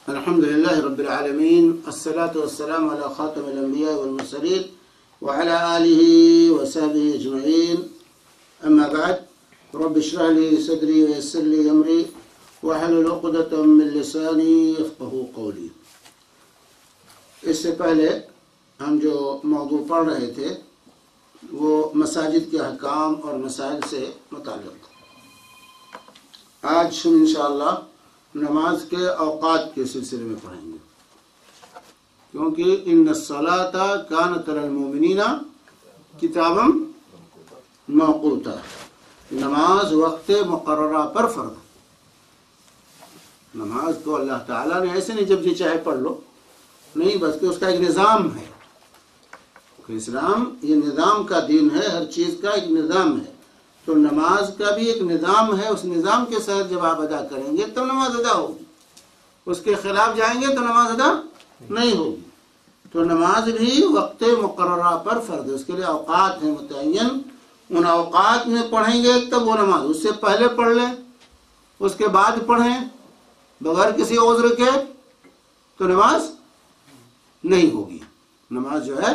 الحمد لله رب العالمين الصلاة والسلام على خاتم الأنبياء والمرسلين وعلى آله وصحبه أجمعين أما بعد رب اشرح لي صدري ويسر لي أمري واحلل عقدة من لساني يفقهوا قولي. اس سے پہلے ہم جو موضوع پڑھ رہے تھے وہ مساجد کے احکام اور مسائل سے متعلق. آج ہم انشاءاللہ نماز کے اوقات کے سلسلے میں پڑھیں گے، کیونکہ ان الصلاۃ کانت علی المؤمنین کتابا موقوتا، نماز وقت مقررہ پر فرض. نماز تو اللہ تعالیٰ نے ایسے نہیں جب جی چاہے پڑھ لو، نہیں، بس کہ اس کا ایک نظام ہے. اسلام یہ نظام کا دین ہے، ہر چیز کا ایک نظام ہے. تو نماز کا بھی ایک نظام ہے، اس نظام کے ساتھ جب آپ ادا کریں گے تو نماز ادا ہوگی. اس کے خلاف جائیں گے تو نماز ادا نہیں ہوگی. تو نماز بھی وقت مقررہ پر فرض ہے، اس کے لیے اوقات ہیں متعین. ان اوقات میں پڑھیں گے تب وہ نماز، اس سے پہلے پڑھ لیں اس کے بعد پڑھیں بغیر کسی عذر کے تو نماز نہیں ہوگی. نماز جو ہے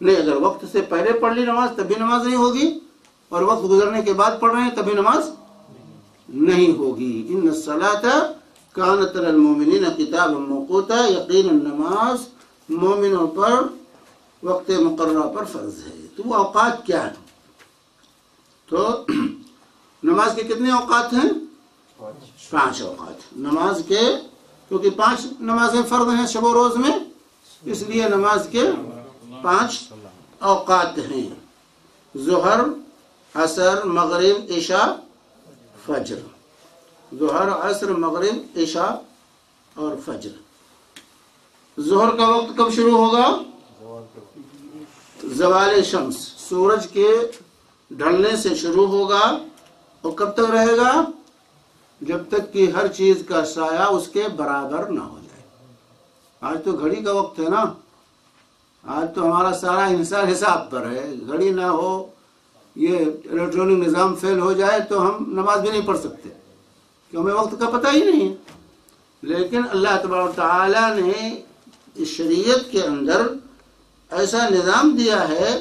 نہیں، اگر وقت سے پہلے پڑھ لی نماز تب بھی نماز نہیں ہوگی، اور وقت گزرنے کے بعد پڑھ رہے ہیں تبھی نماز نہیں ہوگی. ان الصلاۃ کانت علی المؤمنین کتابا موقوتا، یقینا نماز مومنوں پر وقت مقررہ پر فرض ہے. تو وہ اوقات کیا ہیں؟ تو نماز کے کتنے اوقات ہیں؟ 5 اوقات. نماز کے کیونکہ 5 نمازیں فرض ہیں شب و روز میں، اس لیے نماز کے 5 اوقات ہیں: ظہر، عصر، مغرب، عشاء، فجر. ظہر، عصر، مغرب، عشاء اور فجر. ظہر کا وقت کب شروع ہوگا؟ زوال شمس، سورج کے ڈھلنے سے شروع ہوگا اور کب تک رہے گا؟ جب تک کہ ہر چیز کا سایہ اس کے برابر نہ ہو جائے. آج تو گھڑی کا وقت ہے نا، آج تو ہمارا سارا انحصار حساب پر ہے. گھڑی نہ ہو، یہ الیکٹرانک نظام فیل ہو جائے تو ہم نماز بھی نہیں پڑھ سکتے، کہ ہمیں وقت کا پتہ ہی نہیں ہے. لیکن اللہ تبارک و تعالیٰ نے اس شریعت کے اندر ایسا نظام دیا ہے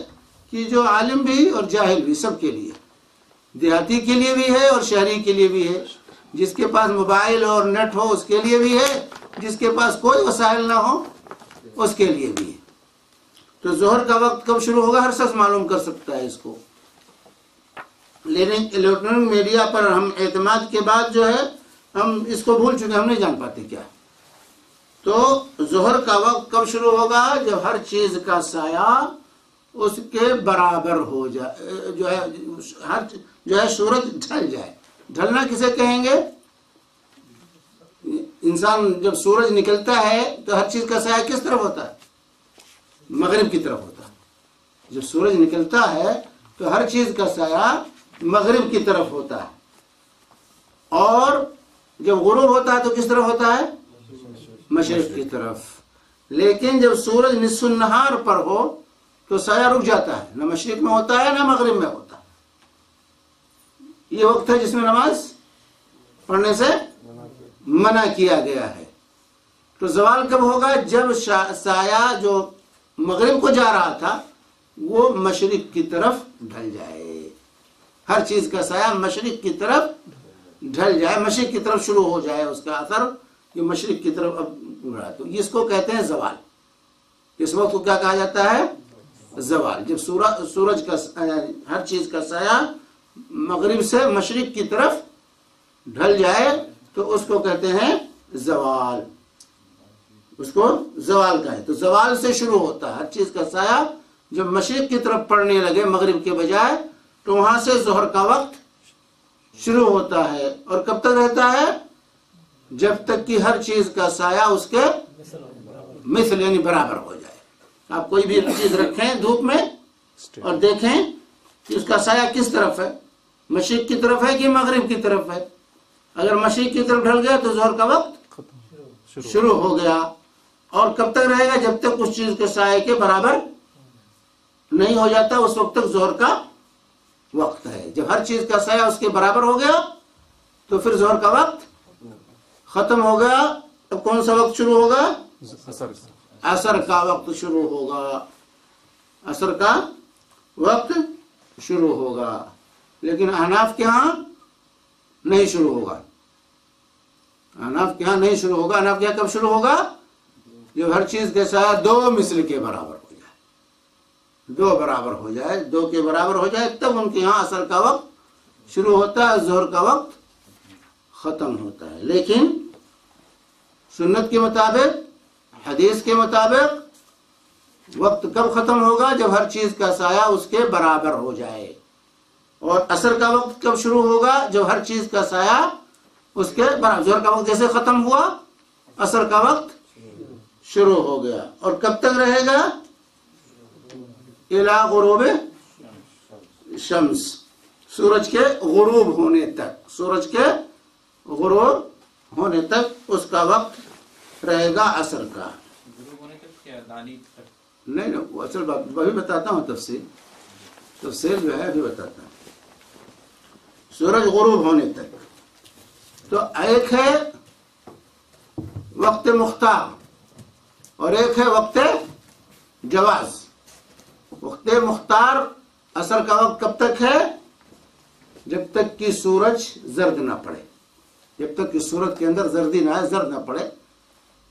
کہ جو عالم بھی اور جاہل بھی سب کے لیے، دیہاتی کے لیے بھی ہے اور شہری کے لیے بھی ہے. جس کے پاس موبائل اور نیٹ ہو اس کے لیے بھی ہے، جس کے پاس کوئی وسائل نہ ہو اس کے لیے بھی ہے. تو ظہر کا وقت کب شروع ہوگا ہر شخص معلوم کر سکتا ہے اس کو. لیکن الیکٹرانک میڈیا پر ہم اعتماد کے بعد جو ہے ہم اس کو بھول چکے، ہم نہیں جان پاتے کیا. تو ظہر کا وقت کب شروع ہوگا؟ جب ہر چیز کا سایہ اس کے برابر ہو جائے، جو ہے سورج ڈھل جائے. ڈھلنا کسے کہیں گے؟ انسان جب سورج نکلتا ہے تو ہر چیز کا سایہ کس طرف ہوتا ہے؟ مغرب کی طرف ہوتا ہے. جب سورج نکلتا ہے تو ہر چیز کا سایہ مغرب کی طرف ہوتا ہے، اور جب غروب ہوتا ہے تو کس طرف ہوتا ہے؟ مشرق کی طرف. لیکن جب سورج نصف النہار پر ہو تو سایہ رک جاتا ہے، نہ مشرق میں ہوتا ہے نہ مغرب میں ہوتا ہے. یہ وقت ہے جس میں نماز پڑھنے سے منع کیا گیا ہے. تو زوال کب ہوگا؟ جب سایہ جو مغرب کو جا رہا تھا وہ مشرق کی طرف ڈھل جائے. ہر چیز کا سایہ مشرق کی طرف ڈھل جائے، مشرق کی طرف شروع ہو جائے، اس کا اثر یہ مشرق کی طرف اب رہا. تو اس کو کہتے ہیں زوال. اس وقت کو کیا کہا جاتا ہے؟ زوال. جب سورج کا ہر چیز کا سایہ مغرب سے مشرق کی طرف ڈھل جائے تو اس کو کہتے ہیں زوال. اس کو زوال کا ہے. تو زوال سے شروع ہوتا ہے. ہر چیز کا سایہ جب مشرق کی طرف پڑنے لگے مغرب کے بجائے تو وہاں سے ظہر کا وقت شروع ہوتا ہے. اور کب تک رہتا ہے؟ جب تک کہ ہر چیز کا سایہ اس کے مثل یعنی برابر ہو جائے. آپ کوئی بھی چیز رکھیں دھوپ میں اور دیکھیں کہ اس کا سایہ کس طرف ہے، مشرق کی طرف ہے کہ مغرب کی طرف ہے. اگر مشرق کی طرف ڈھل گیا تو ظہر کا وقت شروع ہو گیا. اور کب تک رہے گا؟ جب تک اس چیز کے سائے کے برابر نہیں ہو جاتا اس وقت تک ظہر کا وقت ہے. جب ہر چیز کا سایہ اس کے برابر ہو گیا تو پھر ظہر کا وقت ختم ہو گیا. اب کون سا وقت شروع ہوگا؟ اثر کا وقت شروع ہوگا، عصر کا وقت شروع ہوگا، لیکن احناف کے ہاں نہیں شروع ہوگا، احناف کے ہاں نہیں شروع ہوگا۔ احناف کے ہاں کب شروع ہوگا؟ جب ہر چیز کے ساتھ 2 مثل کے برابر ہو جائے، 2 برابر ہو جائے، 2 کے برابر ہو جائے، تب ان کے یہاں عصر کا وقت شروع ہوتا ہے، ظہر کا وقت ختم ہوتا ہے۔ لیکن سنت کے مطابق، حدیث کے مطابق وقت کب ختم ہوگا؟ جب ہر چیز کا سایہ اس کے برابر ہو جائے۔ اور عصر کا وقت کب شروع ہوگا؟ جب ہر چیز کا سایہ اس کے برابر، ظہر کا وقت جیسے ختم ہوا، عصر کا وقت شروع ہو گیا۔ اور کب تک رہے گا؟ الی غروب شمس، سورج کے غروب ہونے تک، سورج کے غروب ہونے تک اس کا وقت رہے گا عصر کا۔ غروب ہونے تک کیا دانی تک؟ نہیں وہ اصل بات ابھی بتاتا ہوں، تفصیل جو ہے ابھی بتاتا ہوں۔ سورج غروب ہونے تک تو ایک ہے وقت مختار اور ایک ہے وقت جواز۔ وقت مختار عصر کا وقت کب تک ہے؟ جب تک کہ سورج زرد نہ پڑے، جب تک کہ سورج کے اندر زردی نہ آئے، زرد نہ پڑے،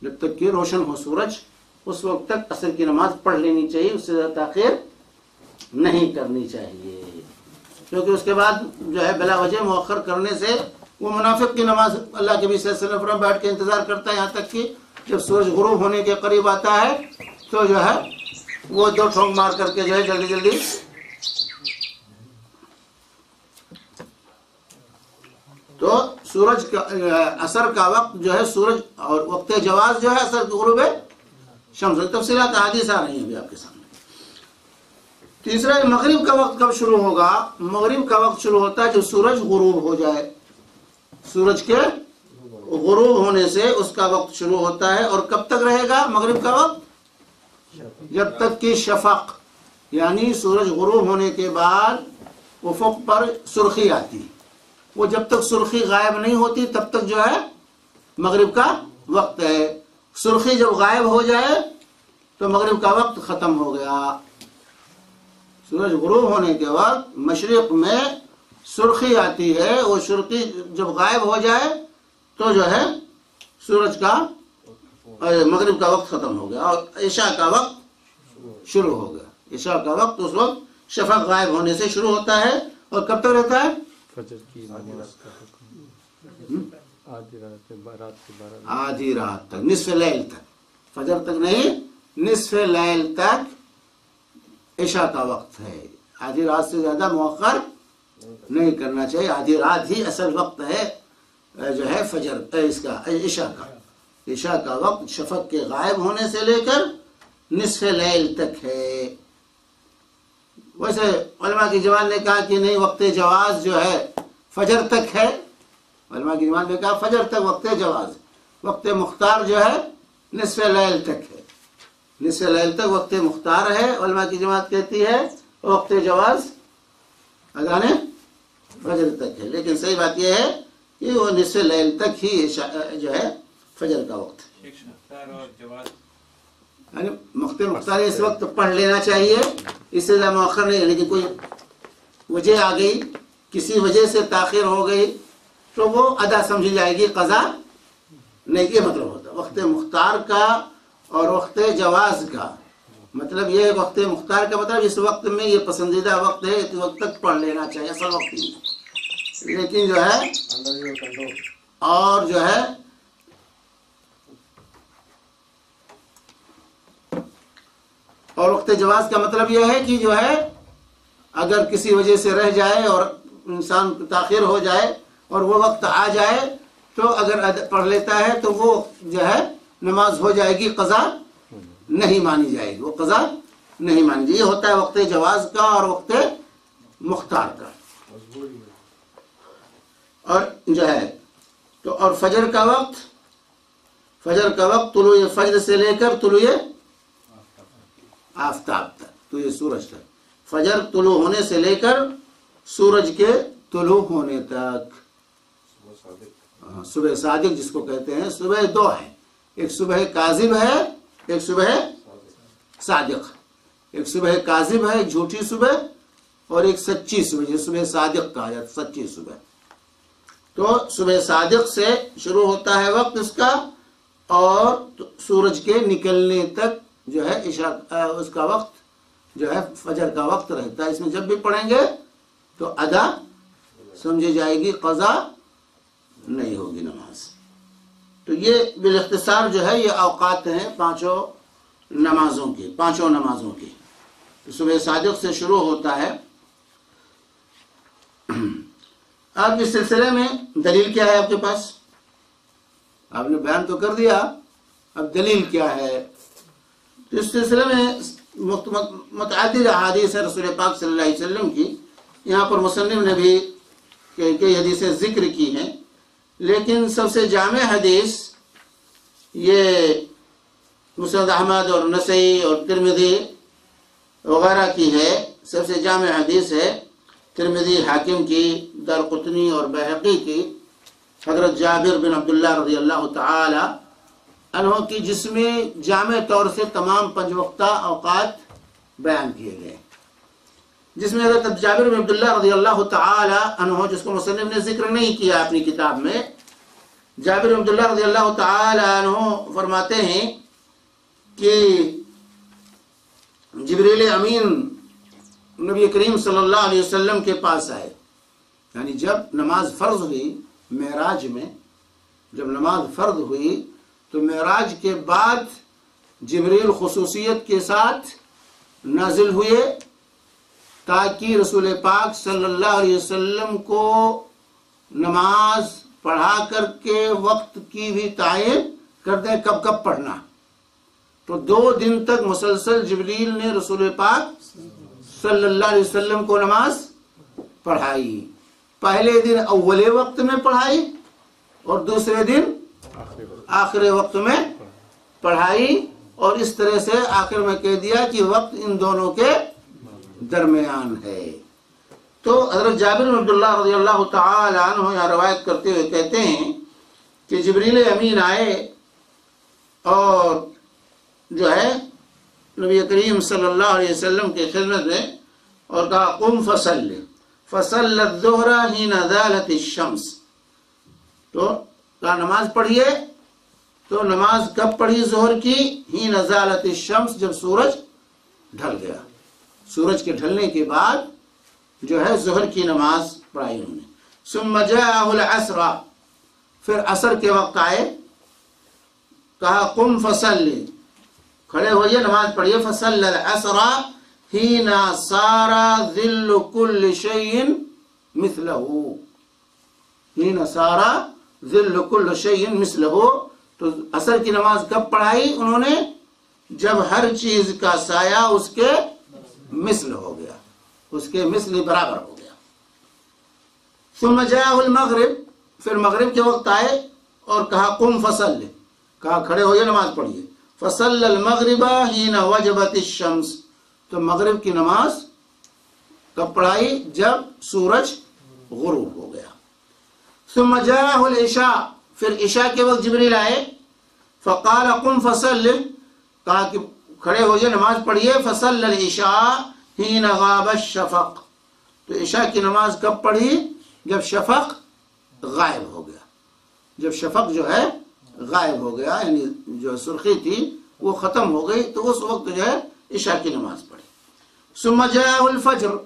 جب تک کہ روشن ہو سورج، اس وقت تک عصر کی نماز پڑھ لینی چاہیے، اس سے زیادہ تاخیر نہیں کرنی چاہیے، کیونکہ اس کے بعد جو ہے بلا وجہ مؤخر کرنے سے وہ منافق کی نماز اللہ کے نبی صلی اللہ علیہ وسلم بیٹھ کے انتظار کرتا ہے، یہاں تک کہ جب سورج غروب ہونے کے قریب آتا ہے تو جو ہے وہ 2 ٹھونک مار کر کے جو ہے جلدی جلدی تو سورج کا عصر کا وقت جو ہے سورج، اور وقت جواز جو ہے عصر کے غروب شمس، تفصیلات احادیث آ رہی ہیں ابھی آپ کے سامنے۔ تیسرا مغرب کا وقت کب شروع ہوگا؟ مغرب کا وقت شروع ہوتا ہے جب سورج غروب ہو جائے، سورج کے غروب ہونے سے اس کا وقت شروع ہوتا ہے۔ اور کب تک رہے گا مغرب کا وقت؟ جب تک کہ شفق، یعنی سورج غروب ہونے کے بعد افق پر سرخی آتی، وہ جب تک سرخی غائب نہیں ہوتی تب تک جو ہے مغرب کا وقت ہے۔ سرخی جب غائب ہو جائے تو مغرب کا وقت ختم ہو گیا۔ سورج غروب ہونے کے وقت مشرق میں سرخی آتی ہے، وہ سرخی جب غائب ہو جائے تو جو ہے سورج کا مغرب کا وقت ختم ہو گیا، اور عشاء کا وقت شروع ہو گیا۔ عشاء کا وقت اس وقت شفق غائب ہونے سے شروع ہوتا ہے، اور کب تک رہتا ہے؟ فجر کی نماز کا حکم آدھی رات سے 12 آدھی رات تک، نصف لیل تک، فجر تک نہیں، نصف لیل تک عشاء کا وقت ہے۔ آدھی رات سے زیادہ مؤخر نہیں کرنا چاہیے، آدھی رات ہی اصل وقت ہے جو ہے فجر اس کا عشاء کا۔ عشاء کا وقت شفق کے غائب ہونے سے لے کر نصف لیل تک ہے۔ ویسے علماء کی جماعت نے کہا کہ نہیں، وقت جواز جو ہے فجر تک ہے، علماء کی جماعت نے کہا فجر تک وقت جواز، وقت مختار جو ہے نصف لیل تک ہے، نصف لیل تک وقت مختار ہے۔ علماء کی جماعت کہتی ہے وقت جواز اذان فجر تک ہے، لیکن صحیح بات یہ ہے کہ وہ نصف لیل تک ہی جو ہے فجر کا وقت ہے۔ یعنی وقت مختار اس وقت پڑھ لینا چاہیے، اس سے زیادہ مؤخر نہیں، لیکن کوئی وجہ آ گئی، کسی وجہ سے تاخیر ہو گئی تو وہ ادا سمجھی جائے گی، قضا نہیں۔ یہ مطلب ہوتا ہے وقت مختار کا اور وقت جواز کا مطلب یہ ہے، وقت مختار کا مطلب اس وقت میں یہ پسندیدہ وقت ہے، اس وقت تک پڑھ لینا چاہیے، اصل وقت نہیں، لیکن جو ہے اور جو ہے اور وقت جواز کا مطلب یہ ہے کہ جو ہے اگر کسی وجہ سے رہ جائے اور انسان تاخیر ہو جائے اور وہ وقت آ جائے تو اگر پڑھ لیتا ہے تو وہ جو ہے نماز ہو جائے گی، قضا نہیں مانی جائے گی، وہ قضا نہیں مانی جائے گی۔ یہ ہوتا ہے وقت جواز کا اور وقت مختار کا۔ اور جو ہے تو اور فجر کا وقت طلوع فجر سے لے کر طلوع آفتاب تک، طلوع سورج تک، فجر طلوع ہونے سے لے کر سورج کے طلوع ہونے تک۔ صبح صادق جس کو کہتے ہیں، صبح 2 ہے، ایک صبح کاذب ہے، ایک صبح صادق. ایک صبح کاذب ہے، ایک جھوٹی صبح، اور ایک سچی صبح، جو صبح صادق کہا جاتا ہے، سچی صبح. تو صبح صادق سے شروع ہوتا ہے وقت اس کا، اور سورج کے نکلنے تک جو ہے عشاء اس کا وقت جو ہے فجر کا وقت رہتا ہے. اس میں جب بھی پڑھیں گے تو ادا سمجھی جائے گی، قضا نہیں ہوگی نماز. تو یہ بالاختصار جو ہے یہ اوقات ہیں پانچوں نمازوں کی. تو صبح صادق سے شروع ہوتا ہے. اب اس سلسلے میں دلیل کیا ہے آپ کے پاس؟ آپ نے بیان تو کر دیا، اب دلیل کیا ہے؟ تو اس سلسلے میں متعدد احادیث ہے رسول پاک صلی اللہ علیہ وسلم کی. یہاں پر مصنف نے بھی کئی حدیثیں ذکر کی ہیں، لیکن سب سے جامع حدیث یہ مسند احمد اور نسائی اور ترمذی وغیرہ کی ہے. سب سے جامع حدیث ہے ترمذی، حاکم کی، دارقطنی اور بہقی کی، حضرت جابر بن عبداللہ رضی اللہ تعالی عنہ کی، جس میں جامع طور سے تمام 5 وقتہ اوقات بیان کیے گئے، جس میں حضرت جابر بن عبداللہ رضی اللہ تعالی عنہ، جس کو مصنف نے ذکر نہیں کیا اپنی کتاب میں، جابر بن عبداللہ رضی اللہ تعالی عنہ فرماتے ہیں کہ جبریل امین نبی کریم صلی اللہ علیہ وسلم کے پاس آئے. یعنی جب نماز فرض ہوئی معراج میں، جب نماز فرض ہوئی تو معراج کے بعد جبریل خصوصیت کے ساتھ نازل ہوئے تاکہ رسول پاک صلی اللہ علیہ وسلم کو نماز پڑھا کر کے وقت کی بھی تعین کر دیں کب کب پڑھنا. تو 2 دن تک مسلسل جبریل نے رسول پاک صلی اللہ علیہ وسلم کو نماز پڑھائی. پہلے دن اول وقت میں پڑھائی اور دوسرے دن آخر وقت میں پڑھائی، اور اس طرح سے آخر میں کہہ دیا کہ وقت ان دونوں کے درمیان ہے. تو حضرت جابر بن عبداللہ رضی اللہ تعالی عنہ یہاں روایت کرتے ہوئے کہتے ہیں کہ جبریل امین آئے اور جو ہے نبی کریم صلی اللہ علیہ وسلم کی خدمت میں اور کہا قم فصلی فصلی الظہر حین زالت الشمس. تو کہا نماز پڑھیے. تو نماز کب پڑھی ظہر کی؟ حین زالت الشمس، جب سورج ڈھل گیا. سورج کے ڈھلنے کے بعد جو ہے ظہر کی نماز پڑھائی انہوں نے. ثم جاءہ العصر، پھر عصر کے وقت آئے، کہا قم فصلی، کھڑے ہوئیے نماز پڑھیے. فصلی العصر حین صار ظل کل شیء مثلہ، حین صار ظل کل شیء مثلہ. تو عصر کی نماز کب پڑھائی انہوں نے؟ جب ہر چیز کا سایہ اس کے مثل ہو گیا، اس کے مثل برابر ہو گیا. ثم جاءہ المغرب، پھر مغرب کے وقت آئے اور کہا قم فصلی، کہا کھڑے ہوئے نماز پڑھیے. فصلی المغرب حین وجبت الشمس، تو مغرب کی نماز کب پڑھائی؟ جب سورج غروب ہو گیا. ثم جاءہ العشاء، پھر عشاء کے وقت جبریل آئے. فقال قم فصلی، کہا کہ کھڑے ہوئے نماز پڑھیے. فصلی العشاء حین غاب الشفق، تو عشاء کی نماز کب پڑھی؟ جب شفق غائب ہو گیا. جب شفق جو ہے غائب ہو گیا، یعنی جو سرخی تھی وہ ختم ہو گئی، تو اس وقت جو ہے عشاء کی نماز پڑھی. ثم جاء الفجر،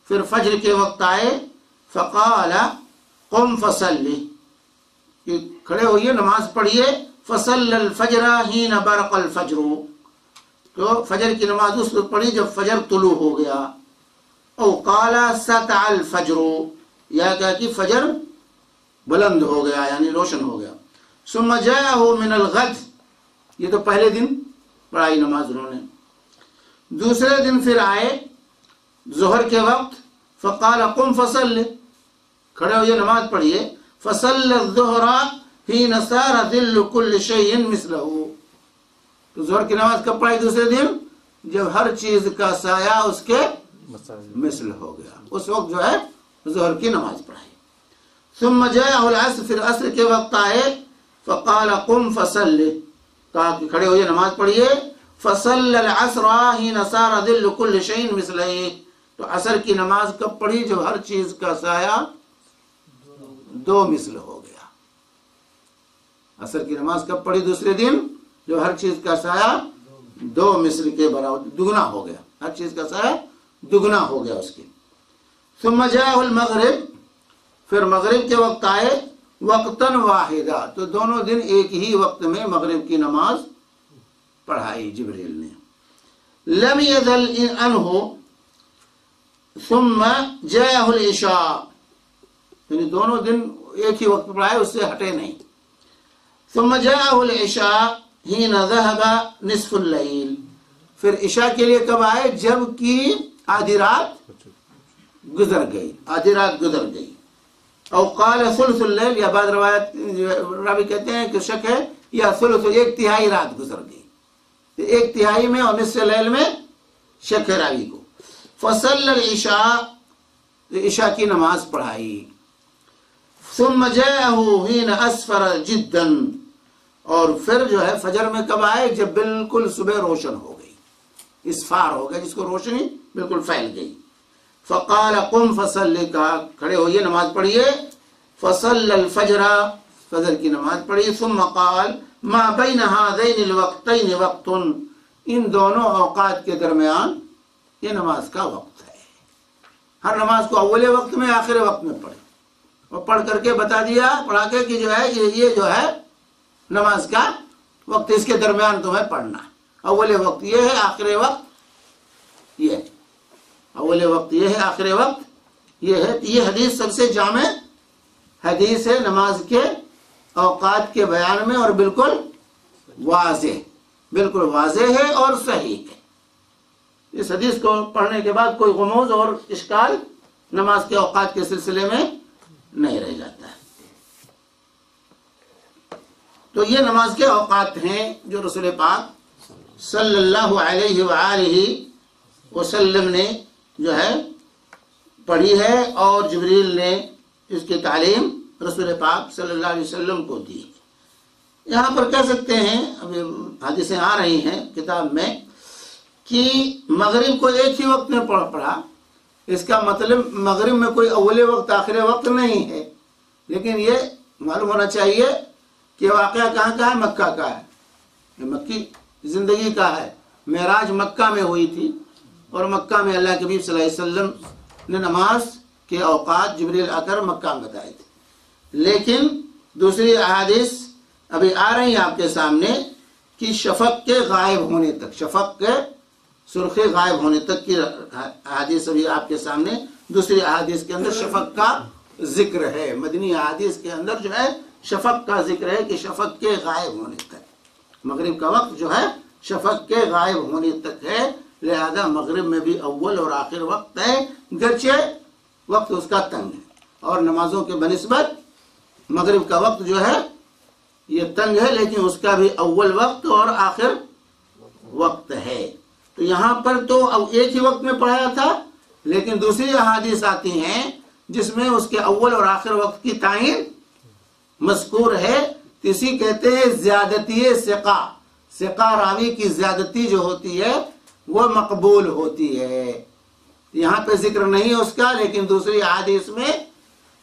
پھر فجر کے وقت آئے. فقال قم فصلی، کہ کھڑے ہوئیے نماز پڑھیے. فصلی الفجر حین برق الفجر، تو فجر کی نماز اس وقت پڑھی جب فجر طلوع ہو گیا. او قال سطع الفجر، یا کہا کہ فجر بلند ہو گیا یعنی روشن ہو گیا. ثم جاءہ من الغد، یہ تو پہلے دن پڑھائی نماز انہوں نے. دوسرے دن پھر آئے ظہر کے وقت. فقال قم فصلی، کھڑے ہوئے نماز پڑھیے. فصلی الظہر حین صار ظل کل شیء مثلہ، تو ظہر کی نماز کب پڑھائی دوسرے دن؟ جب ہر چیز کا سایہ اس کے مثل ہو گیا، اس وقت جو ہے ظہر کی نماز پڑھائی. ثم جاءہ العصر، پھر عصر کے وقت آئے. فقال قم فصلی، کہا کہ کھڑے ہوئے نماز پڑھیے. فصل العصر حين صار ظل كل شيء مثله. تو عصر کی نماز کب پڑھی؟ جب ہر چیز کا سایہ دو مثل ہو گیا. عصر کی نماز کب پڑھی دوسرے دن؟ جو ہر چیز کا سایہ دو مثل کے برابر دگنا ہو گیا. ہر چیز کا سایہ دگنا ہو گیا اس کی. ثم جاء المغرب. پھر مغرب کے وقت آئے. وقتاً واحدہ. تو دونوں دن ایک ہی وقت میں مغرب کی نماز پڑھائی جبریل نے. لم يزل عنه ثم جاءه العشاء. یعنی دونوں دن ایک ہی وقت پڑھائے، اس سے ہٹے نہیں. ثم جاءه العشاء حين ذهب نصف الليل. پھر عشاء کے لیے کب آئے؟ جب کی آدھی رات گزر گئی. آدھی رات گزر گئی. او قال ثلث الليل، یا بعض روایت راوی کہتے ہیں کہ شک ہے یا ثلث، ایک تہائی رات گزر گئی. ایک تہائی میں اور نصف اللیل میں شک ہے راوی کو. فصل العشاء، عشاء کی نماز پڑھائی. ثم جاءه حين اسفر جدا. اور پھر جو ہے فجر میں کب آئے؟ جب بالکل صبح روشن ہو گئی. اسفار ہو گیا جس کو روشنی بالکل پھیل گئی. فقال قم فصلی، کہا کھڑے ہوئیے نماز پڑھیے. فصل الفجر، فجر کی نماز پڑھی. ثم قال ما بین هذین الوقتین وقت، ان دونوں اوقات کے درمیان یہ نماز کا وقت ہے. ہر نماز کو اول وقت میں آخر وقت میں پڑھے اور پڑھ کر کے بتا دیا، پڑھا کے کہ جو ہے یہ جو ہے نماز کا وقت، اس کے درمیان تمہیں پڑھنا. اول وقت یہ ہے، آخر وقت یہ ہے. اول وقت یہ ہے، آخر وقت یہ ہے. یہ حدیث سب سے جامع حدیث ہے نماز کے اوقات کے بیان میں، اور بالکل واضح ہے اور صحیح ہے. اس حدیث کو پڑھنے کے بعد کوئی غموض اور اشکال نماز کے اوقات کے سلسلے میں نہیں رہ جاتا ہے. تو یہ نماز کے اوقات ہیں جو رسول پاک صلی اللہ علیہ وآلہ وسلم نے جو ہے پڑھی ہے، اور جبریل نے اس کی تعلیم رسول پاک صلی اللہ علیہ وسلم کو دی. یہاں پر کہہ سکتے ہیں، ابھی حدیثیں آ رہی ہیں کتاب میں، کہ مغرب کو ایک ہی وقت میں پڑھا. اس کا مطلب مغرب میں کوئی اول وقت آخر وقت نہیں ہے. لیکن یہ معلوم ہونا چاہیے کہ واقعہ کہاں کا ہے؟ مکہ کا ہے. یہ مکی زندگی کا ہے. معراج مکہ میں ہوئی تھی، اور مکہ میں اللہ کے نبی صلی اللہ علیہ وسلم نے نماز کے اوقات جبریل آ کر مکہ میں بتائے تھے. لیکن دوسری احادیث ابھی آ رہی ہیں آپ کے سامنے کہ شفق کے غائب ہونے تک، شفق کے سرخی غائب ہونے تک کی احادیث ابھی آپ کے سامنے. دوسری احادیث کے اندر شفق کا ذکر ہے. مدنی احادیث کے اندر جو ہے شفق کا ذکر ہے کہ شفق کے غائب ہونے تک. مغرب کا وقت جو ہے شفق کے غائب ہونے تک ہے. لہذا مغرب میں بھی اول اور آخر وقت ہے، گرچہ وقت اس کا تنگ ہے. اور نمازوں کے بنسبت مغرب کا وقت جو ہے یہ تنگ ہے، لیکن اس کا بھی اول وقت اور آخر وقت ہے. تو یہاں پر تو ایک ہی وقت میں پڑھایا تھا، لیکن دوسری احادیث آتی ہیں جس میں اس کے اول اور آخر وقت کی تعین مذکور ہے. اسی کہتے ہیں زیادتی ثقہ. ثقہ راوی کی زیادتی جو ہوتی ہے وہ مقبول ہوتی ہے. یہاں پہ ذکر نہیں اس کا، لیکن دوسری احادیث میں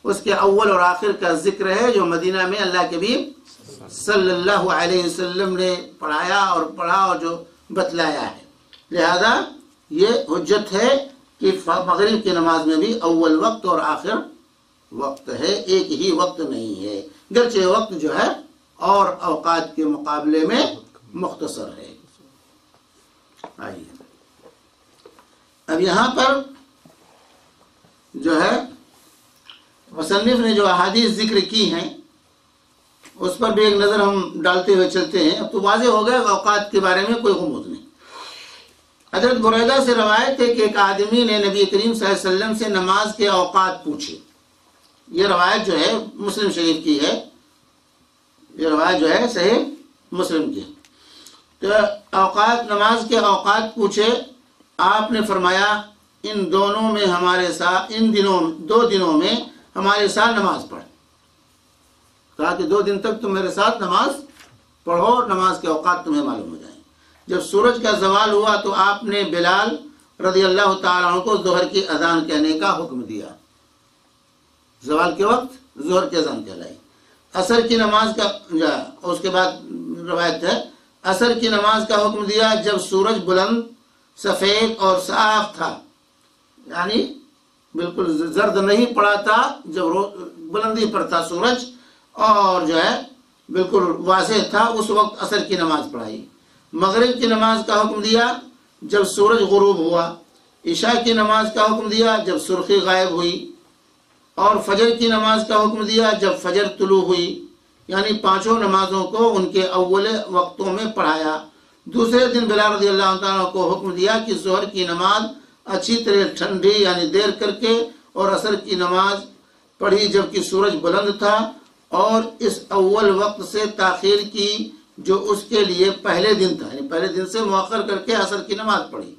اس کے اول اور آخر کا ذکر ہے، جو مدینہ میں اللہ کے نبی صلی اللہ علیہ وسلم نے پڑھایا اور پڑھا اور جو بتلایا ہے. لہذا یہ حجت ہے کہ مغرب کی نماز میں بھی اول وقت اور آخر وقت ہے، ایک ہی وقت نہیں ہے، گرچہ وقت جو ہے اور اوقات کے مقابلے میں مختصر ہے. آئیے اب یہاں پر جو ہے مصنف نے جو احادیث ذکر کی ہیں اس پر بھی ایک نظر ہم ڈالتے ہوئے چلتے ہیں. اب تو واضح ہو گیا اوقات کے بارے میں کوئی غموض نہیں. حضرت بریدہ سے روایت ہے کہ ایک آدمی نے نبی کریم صلی اللہ علیہ وسلم سے نماز کے اوقات پوچھے. یہ روایت جو ہے مسلم شریف کی ہے، یہ روایت جو ہے صحیح مسلم کی. تو اوقات، نماز کے اوقات پوچھے. آپ نے فرمایا ان دونوں میں ہمارے ساتھ، ان دنوں، 2 دنوں میں ہمارے ساتھ نماز پڑھ. کہا کہ 2 دن تک تم میرے ساتھ نماز پڑھو نماز کے اوقات تمہیں معلوم ہو جائیں۔ جب سورج کا زوال ہوا تو آپ نے بلال رضی اللہ تعالیٰ عنہ کو ظہر کی اذان کہنے کا حکم دیا۔ زوال کے وقت ظہر کی اذان کہلائی۔ عصر کی نماز کا اس کے بعد روایت ہے عصر کی نماز کا حکم دیا جب سورج بلند سفید اور صاف تھا، یعنی بالکل زرد نہیں پڑا تھا، جب بلندی پر تھا سورج اور جو ہے بالکل واضح تھا، اس وقت عصر کی نماز پڑھائی۔ مغرب کی نماز کا حکم دیا جب سورج غروب ہوا۔ عشاء کی نماز کا حکم دیا جب سرخی غائب ہوئی، اور فجر کی نماز کا حکم دیا جب فجر طلوع ہوئی، یعنی پانچوں نمازوں کو ان کے اول وقتوں میں پڑھایا۔ دوسرے دن بلال رضی اللہ عنہ کو حکم دیا کہ ظہر کی نماز اچھی طرح ٹھنڈی یعنی دیر کر کے، اور عصر کی نماز پڑھی جبکہ سورج بلند تھا، اور اس اول وقت سے تاخیر کی جو اس کے لیے پہلے دن تھا، یعنی پہلے دن سے مؤخر کر کے عصر کی نماز پڑھی۔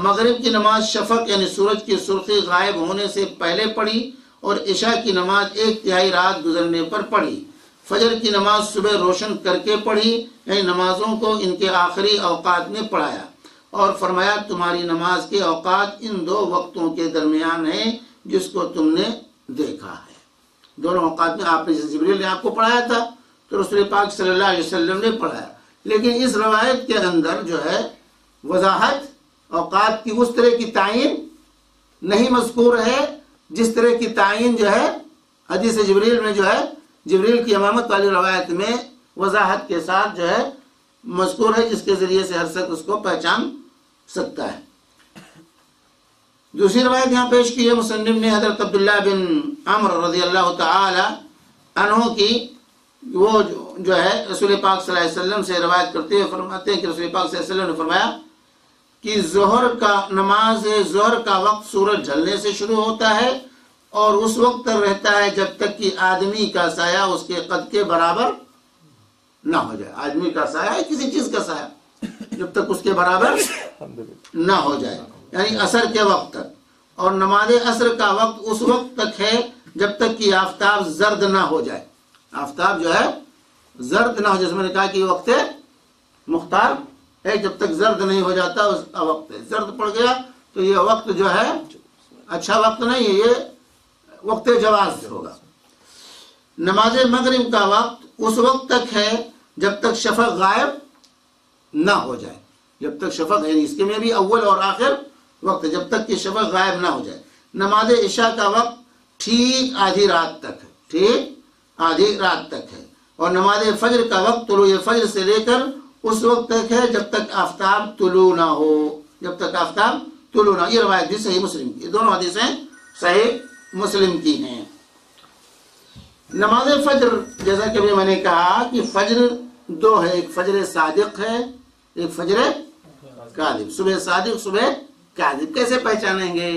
مغرب کی نماز شفق یعنی سورج کی سرخی غائب ہونے سے پہلے پڑھی، اور عشاء کی نماز 1/3 رات گزرنے پر پڑھی۔ فجر کی نماز صبح روشن کر کے پڑھی، یعنی نمازوں کو ان کے آخری اوقات میں پڑھایا، اور فرمایا تمہاری نماز کے اوقات ان دو وقتوں کے درمیان ہیں جس کو تم نے دیکھا ہے۔ دونوں اوقات میں آپ نے جبریل نے آپ کو پڑھایا تھا تو رسول پاک صلی اللہ علیہ وسلم نے پڑھایا، لیکن اس روایت کے اندر جو ہے وضاحت اوقات کی اس طرح کی تعین نہیں مذکور ہے جس طرح کی تعین جو ہے حدیث جبریل میں جو ہے جبریل کی امامت والی روایت میں وضاحت کے ساتھ جو ہے مذکور ہے، جس کے ذریعے سے ہر شخص اس کو پہچان سکتا ہے۔ دوسری روایت یہاں پیش کی ہے مصنف نے حضرت عبداللہ بن عمر رضی اللہ تعالی عنہ کی، وہ جو ہے رسول پاک صلی اللہ علیہ وسلم سے روایت کرتے ہوئے فرماتے ہیں کہ رسول پاک صلی اللہ علیہ وسلم نے فرمایا کہ نماز ظہر کا وقت سورج ڈھلنے سے شروع ہوتا ہے اور اس وقت تک رہتا ہے جب تک کہ آدمی کا سایہ اس کے قد کے برابر نہ ہو جائے۔ آدمی کا سایہ ہے کسی چیز کا سایہ، جب تک اس کے برابر نہ ہو جائے، یعنی عصر کے وقت تک۔ اور نماز عصر کا وقت اس وقت تک ہے جب تک کہ آفتاب زرد نہ ہو جائے۔ آفتاب جو ہے زرد نہ ہو جائے، جیسے میں نے کہا کہ یہ وقت مختار ہے، جب تک زرد نہیں ہو جاتا اس کا وقت ہے۔ زرد پڑ گیا تو یہ وقت جو ہے اچھا وقت نہیں ہے، یہ وقت جواز ہوگا۔ نماز مغرب کا وقت اس وقت تک ہے جب تک شفق غائب نہ ہو جائے، جب تک شفق، یعنی اس کے میں بھی اول اور آخر وقت ہے، جب تک کہ شفق غائب نہ ہو جائے۔ نماز عشاء کا وقت ٹھیک آدھی رات تک ہے، ٹھیک آدھی رات تک ہے۔ اور نماز فجر کا وقت طلوع فجر سے لے کر اس وقت تک ہے جب تک آفتاب طلوع نہ ہو، جب تک آفتاب طلوع نہ ہو۔ یہ روایت بھی صحیح مسلم کی، دونوں حدیثیں صحیح مسلم کی ہیں۔ نماز فجر جیسا کہ میں نے کہا کہ فجر دو ہے، ایک فجر صادق ہے، ایک فجر کاذب۔ صبح صادق، صبح کاذب کیسے پہچانیں گے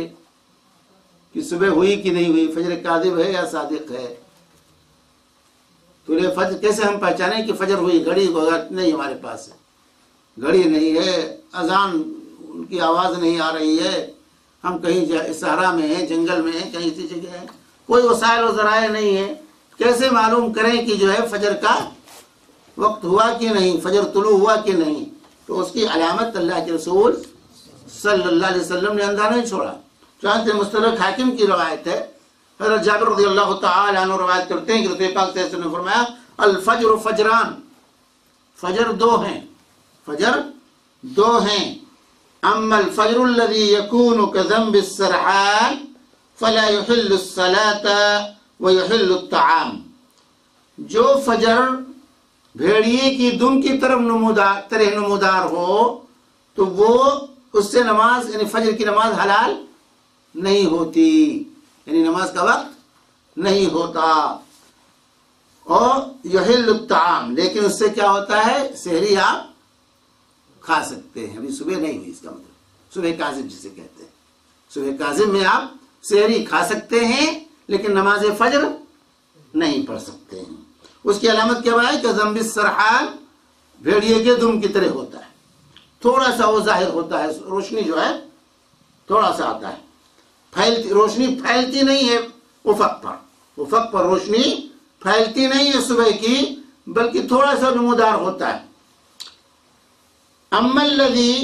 کہ صبح ہوئی کہ نہیں ہوئی، فجر کاذب ہے یا صادق ہے؟ تو فجر کیسے ہم پہچانیں کہ فجر ہوئی؟ گھڑی نہیں ہمارے پاس ہے، گھڑی نہیں ہے، اذان کی آواز نہیں آ رہی ہے، ہم کہیں صحرا میں ہیں، جنگل میں ہیں، کہیں اسی جگہ ہیں، کوئی وسائل و ذرائع نہیں ہے، کیسے معلوم کریں کہ جو ہے فجر کا وقت ہوا کہ نہیں، فجر طلوع ہوا کہ نہیں؟ تو اس کی علامت اللہ کے رسول صلی اللہ علیہ وسلم نے اندھا نہیں چھوڑا۔ چنانچہ مستدرک حاکم کی روایت ہے، حضرت جابر رضی اللہ تعالی عنہ روایت کرتے ہیں کہ رسول پاک صلی اللہ علیہ وسلم نے فرمایا الفجر فجران، فجر دو ہیں، فجر دو ہیں، اما الفجر الذي يكون كذنب السرحان فلا يحل الصلاة ويحل الطعام۔ جو فجر بھیڑیے کی دم کی طرح نمودار ہو تو وہ اس سے نماز یعنی فجر کی نماز حلال نہیں ہوتی، یعنی نماز کا وقت نہیں ہوتا۔ اور یحل الطعام، لیکن اس سے کیا ہوتا ہے، سحری آپ کھا سکتے ہیں، ابھی صبح نہیں ہوئی، اس کا مطلب صبح کاذب جسے کہتے ہیں، صبح کاذب میں آپ سحری کھا سکتے ہیں لیکن نماز فجر نہیں پڑھ سکتے ہیں۔ اس کی علامت کیا ہے کہ ذنب السرحان، بھیڑیے کے دم کی طرح ہوتا ہے، تھوڑا سا وہ ظاہر ہوتا ہے، روشنی جو ہے تھوڑا سا آتا ہے، روشنی پھیلتی نہیں ہے افق پر روشنی پھیلتی نہیں ہے صبح کی، بلکہ تھوڑا سا نمودار ہوتا ہے. اما الذي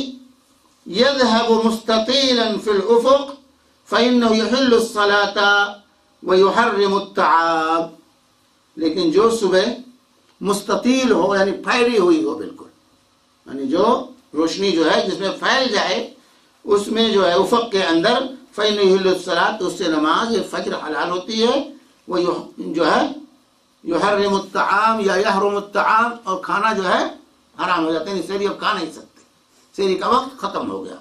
يذهب مستطيلا في الافق فانه يحل الصلاة ويحرم الطعام. لیکن جو صبح مستطیل ہو یعنی پھیلی ہوئی ہو بالکل، یعنی جو روشنی جو ہے جس میں پھیل جائے اس میں جو ہے افق کے اندر، فإنه يحل الصلاة، تو اس سے نماز فجر حلال ہوتی ہے. وہ جو ہے یحرم الطعام یا یحرم الطعام، اور کھانا جو ہے حرام ہو جاتا ہے، سحری اب کھا نہیں سکتے، سحری کا وقت ختم ہو گیا.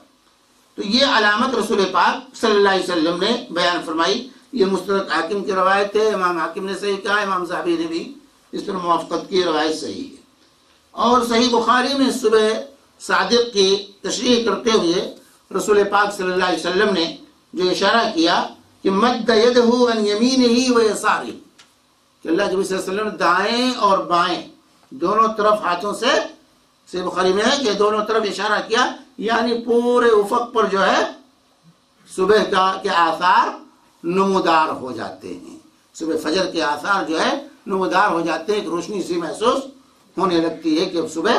تو یہ علامت رسول پاک صلی اللہ علیہ وسلم نے بیان فرمائی. یہ مستدرک حاکم کی روایت ہے، امام حاکم نے صحیح کہا، امام صحابی نے بھی اس پر موافقت کی، روایت صحیح ہے. اور صحیح بخاری میں صبح صادق کی تشریح کرتے ہوئے رسول پاک صلی اللہ علیہ وسلم نے جو اشارہ کیا کہ مد یدہ عن یمینہ و یسارہ، کہ اللہ کے نبی صلی اللہ علیہ وسلم دائیں اور بائیں دونوں طرف ہاتھوں سے، صحیح بخاری میں ہے کہ دونوں طرف اشارہ کیا، یعنی پورے افق پر جو ہے صبح کے آثار نمودار ہو جاتے ہیں. صبح فجر کے آثار جو ہے نمودار ہو جاتے ہیں، ایک روشنی سی محسوس ہونے لگتی ہے کہ اب صبح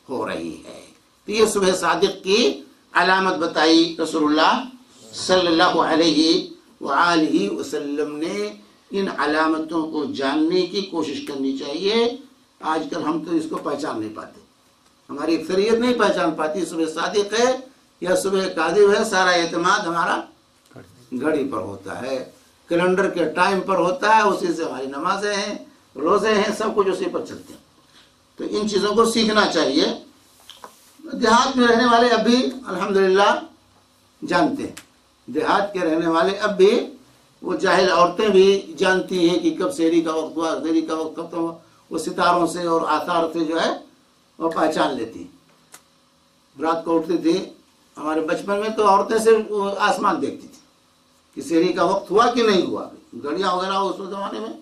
ہو رہی ہے. تو یہ صبح صادق کی علامت بتائی رسول اللہ صلی اللہ علیہ وآلہ وسلم نے. ان علامتوں کو جاننے کی کوشش کرنی چاہیے. آج کل ہم تو اس کو پہچان نہیں پاتے، ہماری اکثریت نہیں پہچان پاتی صبح صادق ہے یا صبح کاذب ہے. سارا اعتماد ہمارا گھڑی پر ہوتا ہے، کیلنڈر کے ٹائم پر ہوتا ہے، اسی سے ہماری نمازیں ہیں، روزے ہیں، سب کچھ اسی پر چلتے ہیں. تو ان چیزوں کو سیکھنا چاہیے. دیہات میں رہنے والے اب بھی الحمدللہ جانتے ہیں، دیہات کے رہنے والے اب بھی، وہ جاہل عورتیں بھی جانتی ہیں کہ کب سحری کا وقت ہوا، سحری کا وقت کب ہوا. وہ ستاروں سے اور آثار سے جو ہے وہ پہچان لیتی. رات کو اٹھتی تھی، ہمارے بچپن میں تو عورتیں سے آسمان دیکھتی تھی کہ سحری کا وقت ہوا کہ نہیں ہوا. گھڑیاں وغیرہ اس زمانے میں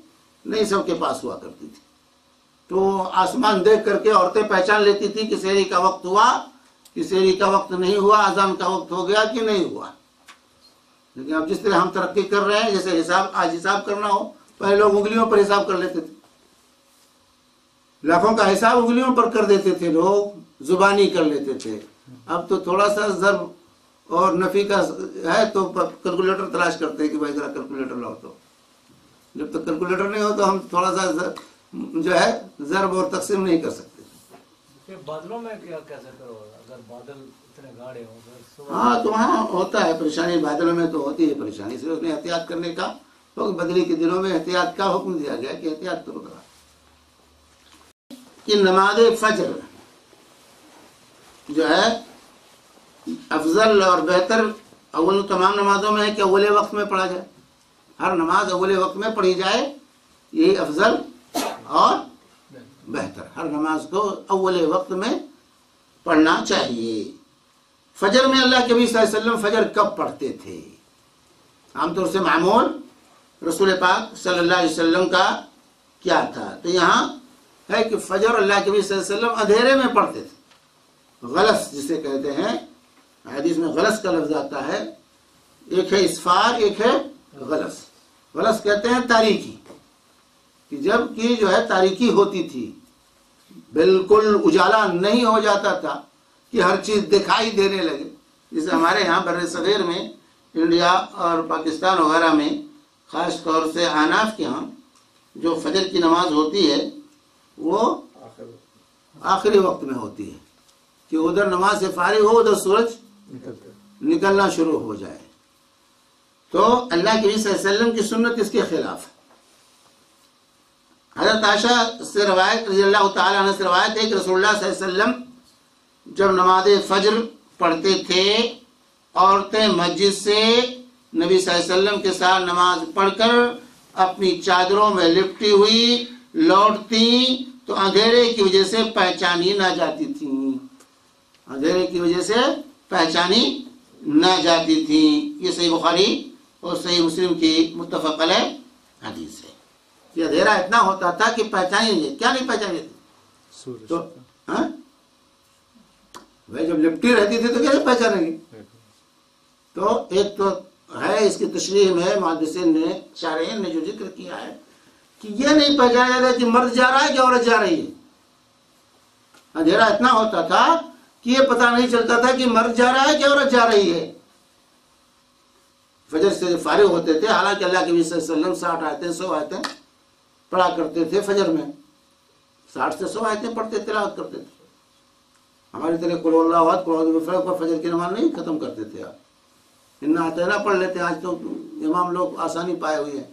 نہیں سب کے پاس ہوا کرتی تھی، تو آسمان دیکھ کر کے عورتیں پہچان لیتی تھی کہ سحری کا وقت ہوا کہ سحری کا وقت نہیں ہوا، اذان کا وقت ہو گیا کہ نہیں ہوا. لیکن اب جس طرح ہم ترقی کر رہے ہیں، جیسے آج حساب کرنا ہو، پہلے لوگ انگلیوں پر حساب کر لیتے تھے، لاکھوں کا حساب انگلیوں پر کر دیتے تھے، لوگ زبانی کر لیتے تھے. اب تو تھوڑا سا ضرب اور نفی کا ہے تو کیلکولیٹر تلاش کرتے ہیں کہ بھائی ذرا کیلکولیٹر لاؤ. تو جب تک کیلکولیٹر نہیں ہو تو ہم تھوڑا سا جو ہے ضرب اور تقسیم نہیں کر سکتے. بادلوں میں کیسے کرو اگر بادل اتنے گاڑے ہوں؟ ہاں تو وہاں ہوتا ہے پریشانی، بادلوں میں تو ہوتی ہے پریشانی، اس لیے اس نے احتیاط کرنے کا حکم، بدلی کے دنوں میں احتیاط کا حکم دیا گیا کہ احتیاط کرو. کہ نماز فجر جو ہے افضل اور بہتر اول تمام نمازوں میں ہے کہ اول وقت میں پڑھا جائے. ہر نماز اول وقت میں پڑھی جائے، یہی افضل اور بہتر. ہر نماز کو اول وقت میں پڑھنا چاہیے. فجر میں اللہ کے نبی صلی اللہ علیہ وسلم فجر کب پڑھتے تھے؟ عام طور سے معمول رسول پاک صلی اللہ علیہ وسلم کا کیا تھا؟ تو یہاں ہے کہ فجر اللہ کے نبی صلی اللہ علیہ وسلم اندھیرے میں پڑھتے تھے. غلس جسے کہتے ہیں، حدیث میں غلس کا لفظ آتا ہے. ایک ہے اسفار، ایک ہے غلس. غلس کہتے ہیں تاریکی، کہ جب کہ جو ہے تاریکی ہوتی تھی، بالکل اجالا نہیں ہو جاتا تھا کہ ہر چیز دکھائی دینے لگے. جیسے ہمارے یہاں بر صغیر میں، انڈیا اور پاکستان وغیرہ میں، خاص طور سے حناف کے ہاں جو فجر کی نماز ہوتی ہے وہ آخری وقت میں ہوتی ہے، کہ ادھر نماز سے فارغ ہو، ادھر سورج نکلنا شروع ہو جائے. تو اللہ کے نبی صلی اللہ علیہ وسلم کی سنت اس کے خلاف ہے. حضرت عائشہ سے روایت رضی اللہ تعالیٰ عنہ سے روایت ہے کہ رسول اللہ صلی اللہ علیہ وسلم جب نماز فجر پڑھتے تھے، عورتیں مسجد سے نبی صلی اللہ علیہ وسلم کے ساتھ نماز پڑھ کر اپنی چادروں میں لپٹی ہوئی لوٹتی تو اندھیرے کی وجہ سے پہچانی نہ جاتی تھیں. اندھیرے کی وجہ سے پہچانی نہ جاتی تھیں. یہ صحیح بخاری اور صحیح مسلم کی متفق علیہ حدیث ہے. یہ اندھیرا اتنا ہوتا تھا کہ پہچانی نہیں. کیا نہیں پہچانی تھی؟ تو بھائی جب لپٹی رہتی تھی تو کیسے پہچانیں گے؟ تو ایک تو ہے اس کی تشریح میں محدثین نے، شارحین نے جو ذکر کیا ہے کہ یہ نہیں پہچانا جاتا کہ مرد جا رہا ہے کہ عورت جا رہی ہے. اندھیرا اتنا ہوتا تھا کہ یہ پتہ نہیں چلتا تھا کہ مرد جا رہا ہے کہ عورت جا رہی ہے. فجر سے فارغ ہوتے تھے، حالانکہ اللہ کے نبی صلی اللہ علیہ وسلم 60 آیتیں 100 آیتیں پڑھا کرتے تھے فجر میں، 60 سے 100 آیتیں پڑھتے تلاوت کرتے تھے. ہماری طرح قل اللہ احد قل اعوذ بالفلق پر فجر کی نماز نہیں ختم کرتے تھے. آپ انا اعطینا پڑھ لیتے. آج تو امام لوگ آسانی پائے ہوئے ہیں،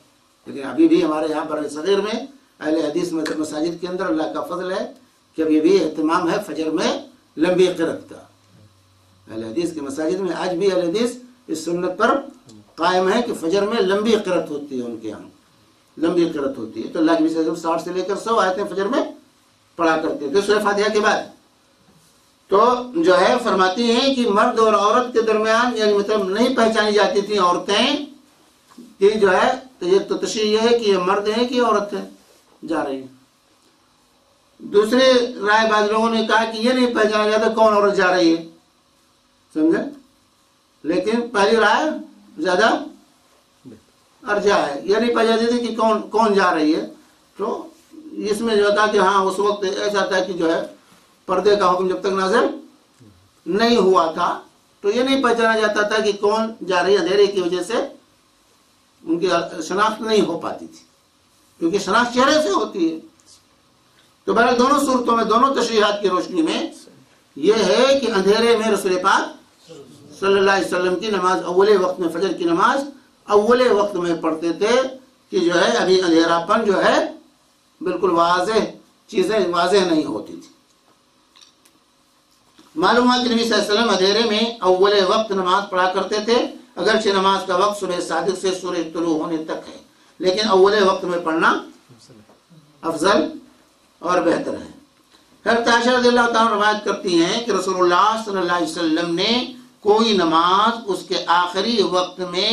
لیکن ابھی بھی ہمارے یہاں بر صغیر میں اہل حدیث میں مساجد کے اندر اللہ کا فضل ہے کہ ابھی بھی اہتمام ہے فجر میں لمبی قرات کا. اہل حدیث کی مساجد میں آج بھی اہل حدیث اس سنت پر قائم ہے کہ فجر میں لمبی قرات ہوتی ہے. ان کے یہاں لمبی قرات ہوتی ہے. تو اللہ کے نبی صلی اللہ علیہ وسلم 60 سے لے کر 100 آیتیں فجر میں پڑھا کرتے تھے سورہ فاتحہ کے بعد. تو جو ہے فرماتی ہیں کہ مرد اور عورت کے درمیان یعنی مطلب نہیں پہچانی جاتی تھیں عورتیں کہ جو ہے تو یہ تو تشریح یہ ہے کہ یہ مرد ہیں کہ عورت ہیں جا رہی ہیں. دوسرے رائے بعض لوگوں نے کہا کہ یہ نہیں پہچانا جاتا کون عورت جا رہی ہے، سمجھے، لیکن پہلی رائے زیادہ ارجح ہے. یہ نہیں پہچانا جاتی کہ کون جا رہی ہے. تو اس میں جو تھا کہ ہاں اس وقت ایسا تھا کہ جو ہے پردے کا حکم جب تک نازل نہیں ہوا تھا تو یہ نہیں پہچانا جاتا تھا کہ کون جا رہی ہے. اندھیرے کی وجہ سے ان کی شناخت نہیں ہو پاتی تھی، کیونکہ شناخت چہرے سے ہوتی ہے. تو بہرحال دونوں صورتوں میں دونوں تشریحات کی روشنی میں یہ ہے کہ اندھیرے میں رسول پاک صلی اللہ علیہ وسلم کی نماز اول وقت میں فجر کی نماز اول وقت میں پڑھتے تھے کہ جو ہے ابھی اندھیرا پن جو ہے بالکل واضح چیزیں واضح نہیں ہوتی تھی. معلوم ہے کہ نبی صلی اللہ علیہ وسلم اندھیرے میں اول وقت نماز پڑھا کرتے تھے، اگرچہ نماز کا وقت صبح صادق سے سورج طلوع ہونے تک ہے، لیکن اول وقت میں پڑھنا افضل اور بہتر ہے. حضرت عائشہ رضی اللہ تعالیٰ روایت کرتی ہیں کہ رسول اللہ صلی اللہ علیہ وسلم نے کوئی نماز اس کے آخری وقت میں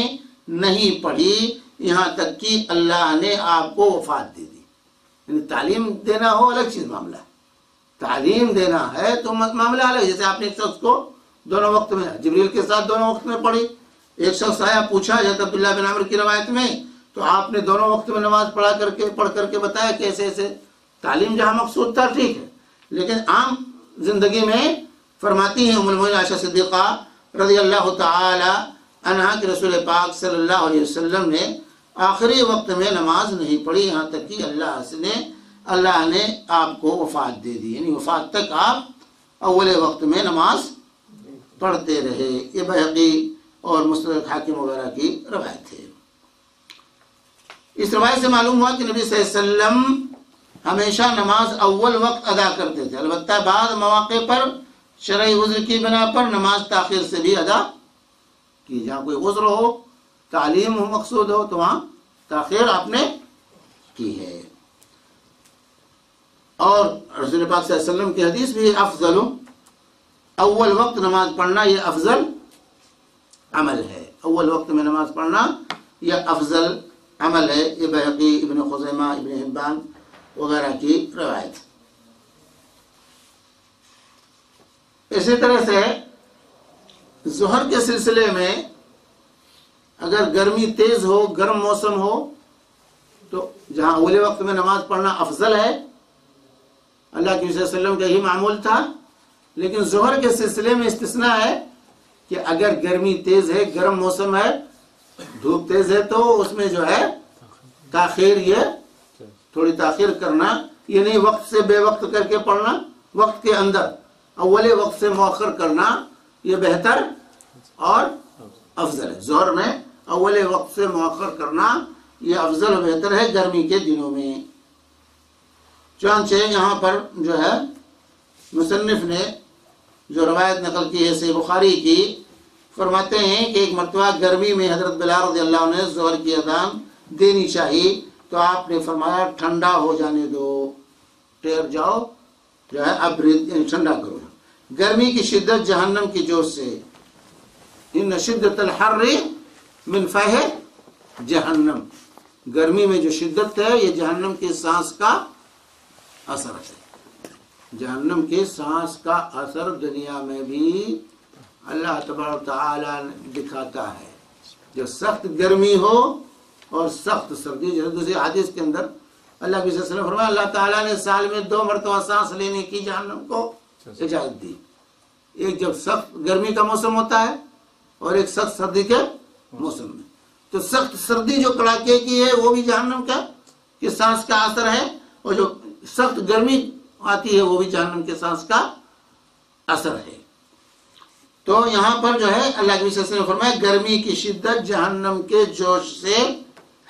نہیں پڑھی یہاں تک کہ اللہ نے آپ کو وفات دے دی. یعنی تعلیم دینا ہو الگ چیز معاملہ ہے، تعلیم دینا ہے تو معاملہ الگ. جیسے آپ نے ایک شخص کو دونوں وقت میں جبریل کے ساتھ دونوں وقت میں پڑھی. ایک شخص آیا پوچھا حضرت عبداللہ بن عمر کی روایت میں، تو آپ نے دونوں وقت میں نماز پڑھ کر کے بتایا کہ ایسے ایسے. تعلیم جہاں مقصود تھا ٹھیک ہے، لیکن عام زندگی میں فرماتی ہیں ام المؤمنین عائشہ صدیقہ رضی اللہ تعالی عنہا کہ رسول پاک صلی اللہ علیہ وسلم نے آخری وقت میں نماز نہیں پڑھی یہاں تک کہ اللہ نے آپ کو وفات دے دی. یعنی وفات تک آپ اول وقت میں نماز پڑھتے رہے. یہ بہقی اور مستدرک حاکم وغیرہ کی روایت ہے. اس روایت سے معلوم ہوا کہ نبی صلی اللہ علیہ وسلم ہمیشہ نماز اول وقت ادا کرتے تھے. البتہ بعض مواقع پر شرعی عذر کی بنا پر نماز تاخیر سے بھی ادا کی. جہاں کوئی عذر ہو، تعلیم مقصود ہو، تو وہاں تاخیر آپ نے کی ہے. اور رسول پاک صلی اللہ علیہ وسلم کی حدیث بھی افضل اول وقت نماز پڑھنا یہ افضل عمل ہے. اول وقت میں نماز پڑھنا یہ افضل عمل ہے. یہ بہقی، ابن خزیمہ، ابن حبان وغیرہ کی روایت. اسی طرح سے ظہر کے سلسلے میں اگر گرمی تیز ہو، گرم موسم ہو، تو جہاں اول وقت میں نماز پڑھنا افضل ہے، اللہ کے صلی اللہ علیہ وسلم کا یہی معمول تھا. لیکن ظہر کے سلسلے میں استثناء ہے کہ اگر گرمی تیز ہے، گرم موسم ہے، دھوپ تیز ہے، تو اس میں جو ہے تاخیر، یہ تھوڑی تاخیر کرنا، یہ نہیں وقت سے بے وقت کر کے پڑھنا، وقت کے اندر اول وقت سے مؤخر کرنا یہ بہتر اور افضل ہے. ظہر میں اول وقت سے مؤخر کرنا یہ افضل و بہتر ہے گرمی کے دنوں میں. چنانچہ یہاں پر جو ہے مصنف نے جو روایت نقل کی ہے صحیح بخاری کی، فرماتے ہیں کہ ایک مرتبہ گرمی میں حضرت بلال رضی اللہ عنہ نے ظہر کی اذان دینی چاہیے، تو آپ نے فرمایا ٹھنڈا ہو جانے دو، ٹھہر جاؤ، جو ہے اب یعنی ٹھنڈا کرو. گرمی کی شدت جہنم کی جوش سے، ان شدت الحر من فیح جہنم، گرمی میں جو شدت ہے یہ جہنم کی سانس کا اثر ہے. جہنم کے سانس کا اثر دنیا میں بھی اللہ تبارک و تعالی دکھاتا ہے. جو سخت گرمی ہو اور سخت سردی، جیسے دوسری حدیث کے اندر اللہ کے رسول نے فرمایا اللہ تعالیٰ نے سال میں 2 مرتبہ سانس لینے کی جہنم کو اجازت دی، ایک جب سخت گرمی کا موسم ہوتا ہے اور ایک سخت سردی کے موسم میں. تو سخت سردی جو کڑاکے کی ہے وہ بھی جہنم کا کہ سانس کا اثر ہے، اور جو سخت گرمی آتی ہے وہ بھی جہنم کے سانس کا اثر ہے. تو یہاں پر جو ہے اللہ کے رسول نے فرمایا گرمی کی شدت جہنم کے جوش سے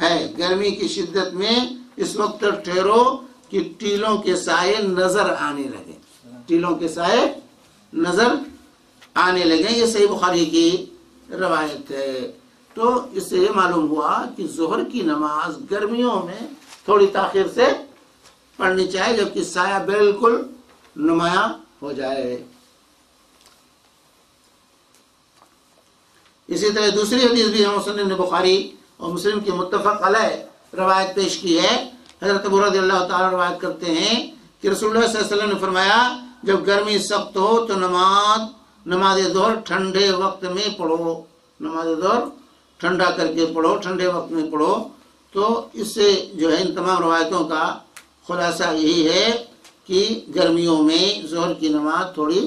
ہے. گرمی کی شدت میں اس وقت ٹھہرو کہ ٹیلوں کے سائے نظر آنے لگے، ٹیلوں کے سائے نظر آنے لگے. یہ صحیح بخاری کی روایت ہے. تو اس سے یہ معلوم ہوا کہ ظہر کی نماز گرمیوں میں تھوڑی تاخیر سے پڑھنی چاہیے جبکہ سایہ بالکل نمایاں ہو جائے. اسی طرح دوسری حدیث بھی ہم مسلم نے بخاری اور مسلم کی متفق علیہ روایت پیش کی ہے. حضرت ابو رضی اللہ تعالیٰ روایت کرتے ہیں کہ رسول اللہ صلی اللہ علیہ وسلم نے فرمایا جب گرمی سخت ہو تو نماز ظہر ٹھنڈے وقت میں پڑھو، نماز ظہر ٹھنڈا کر کے پڑھو، ٹھنڈے وقت میں پڑھو. تو اس سے جو ہے ان تمام روایتوں کا خلاصہ یہی ہے کہ گرمیوں میں ظہر کی نماز تھوڑی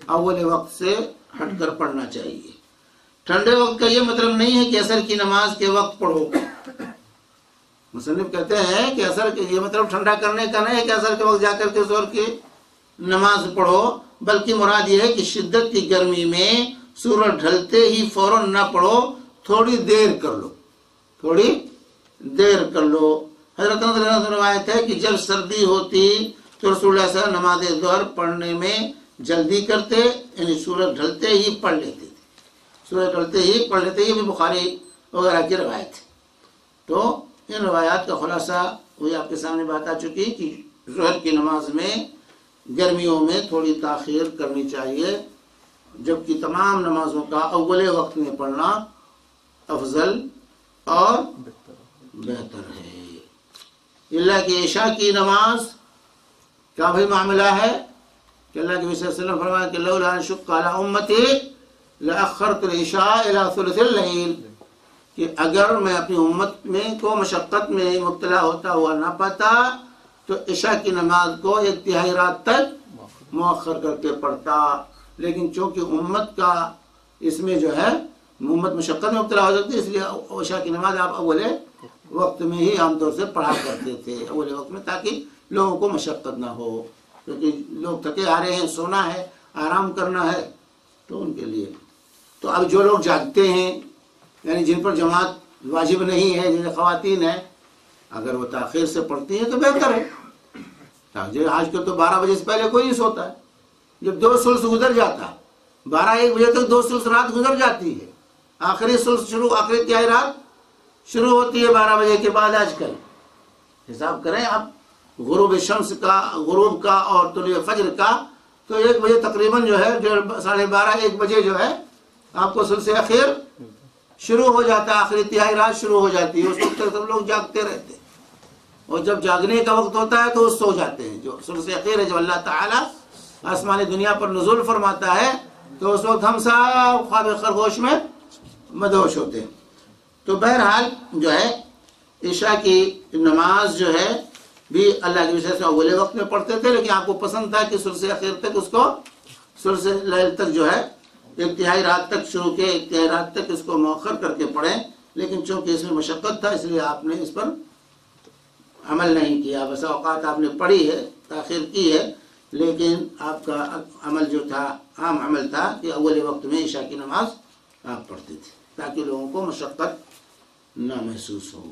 اول وقت سے ہٹ کر پڑھنا چاہیے. ٹھنڈے وقت کا یہ مطلب نہیں ہے کہ عصر کی نماز کے وقت پڑھو. مصنف کہتے ہیں کہ عصر کے یہ مطلب ٹھنڈا کرنے کا نہیں ہے کہ عصر کے وقت جا کر کے ظہر کی نماز پڑھو، بلکہ مراد یہ ہے کہ شدت کی گرمی میں سورج ڈھلتے ہی فوراً نہ پڑھو، تھوڑی دیر کر لو، تھوڑی دیر کر لو. حضرت انس رضی اللہ عنہ روایت ہے کہ جب سردی ہوتی تو رسول اللہ صلی اللہ علیہ وسلم نماز ظہر پڑھنے میں جلدی کرتے، یعنی سورج ڈھلتے ہی پڑھ لیتے تھے، سورج ڈھلتے ہی پڑھ لیتے. یہ بھی بخاری وغیرہ کی روایت ہے. تو ان روایات کا خلاصہ وہی آپ کے سامنے بات آ چکی کہ ظہر کی نماز میں گرمیوں میں تھوڑی تاخیر کرنی چاہیے، جبکہ تمام نمازوں کا اول وقت میں پڑھنا افضل اور بہتر ہے. اللہ کی عشاء کی نماز کا بھی معاملہ ہے کہ اللہ کے رسول صلی اللہ علیہ وسلم فرمایا کہ لولا ان شق علی امتی لأخرت العشاء الى ثلث الليل، کہ اگر میں اپنی امت میں کو مشقت میں مبتلا ہوتا ہوا نہ پاتا تو عشاء کی نماز کو 1/3 رات تک مؤخر کر کے پڑھتا. لیکن چونکہ امت کا اس میں جو ہے امت مشقت میں مبتلا ہو جاتی، اس لیے عشاء کی نماز آپ اول وقت میں ہی عام طور سے پڑھا کرتے تھے، اول وقت میں، تاکہ لوگوں کو مشقت نہ ہو، کیونکہ لوگ تھکے آ رہے ہیں، سونا ہے، آرام کرنا ہے، تو ان کے لیے. تو اب جو لوگ جاگتے ہیں یعنی جن پر جماعت واجب نہیں ہے، جن خواتین ہیں، اگر وہ تاخیر سے پڑھتی ہیں تو بہتر ہے. آج کل تو 12 بجے سے پہلے کوئی نہیں سوتا ہے. جب 2 ثلث گزر جاتا، 12-1 بجے تک 2 ثلث رات گزر جاتی ہے، آخری ثلث آخری تہائی رات شروع ہوتی ہے 12 بجے کے بعد. آج کل حساب کریں آپ غروب شمس کا، غروب کا اور طلوع فجر کا، تو 1 بجے تقریباً جو ہے 12:30-1 بجے جو ہے آپ کو ثلث اخیر شروع ہو جاتا ہے، آخری تہائی رات شروع ہو جاتی ہے. اس وقت تک سب لوگ جاگتے رہتے ہیں، اور جب جاگنے کا وقت ہوتا ہے تو وہ سو جاتے ہیں. جو ثلث اخیر ہے جب اللہ تعالیٰ آسمانی دنیا پر نزول فرماتا ہے تو اس وقت ہم سب خواب خرگوش میں مدہوش ہوتے ہیں. تو بہرحال جو ہے عشاء کی نماز جو ہے بھی اللہ کی وجہ سے اول وقت میں پڑھتے تھے، لیکن آپ کو پسند تھا کہ ثلث اخیر تک اس کو، ثلث لیل تک جو ہے 1/3 رات تک شروع کے 1/3 رات تک اس کو مؤخر کر کے پڑھیں. لیکن چونکہ اس میں مشقت تھا اس لیے آپ نے اس پر عمل نہیں کیا. بس اوقات آپ نے پڑھی ہے، تاخیر کی ہے، لیکن آپ کا عمل جو تھا عام عمل تھا کہ اول وقت میں عشاء کی نماز آپ پڑھتے تھے تاکہ لوگوں کو مشقت نہ محسوس ہو.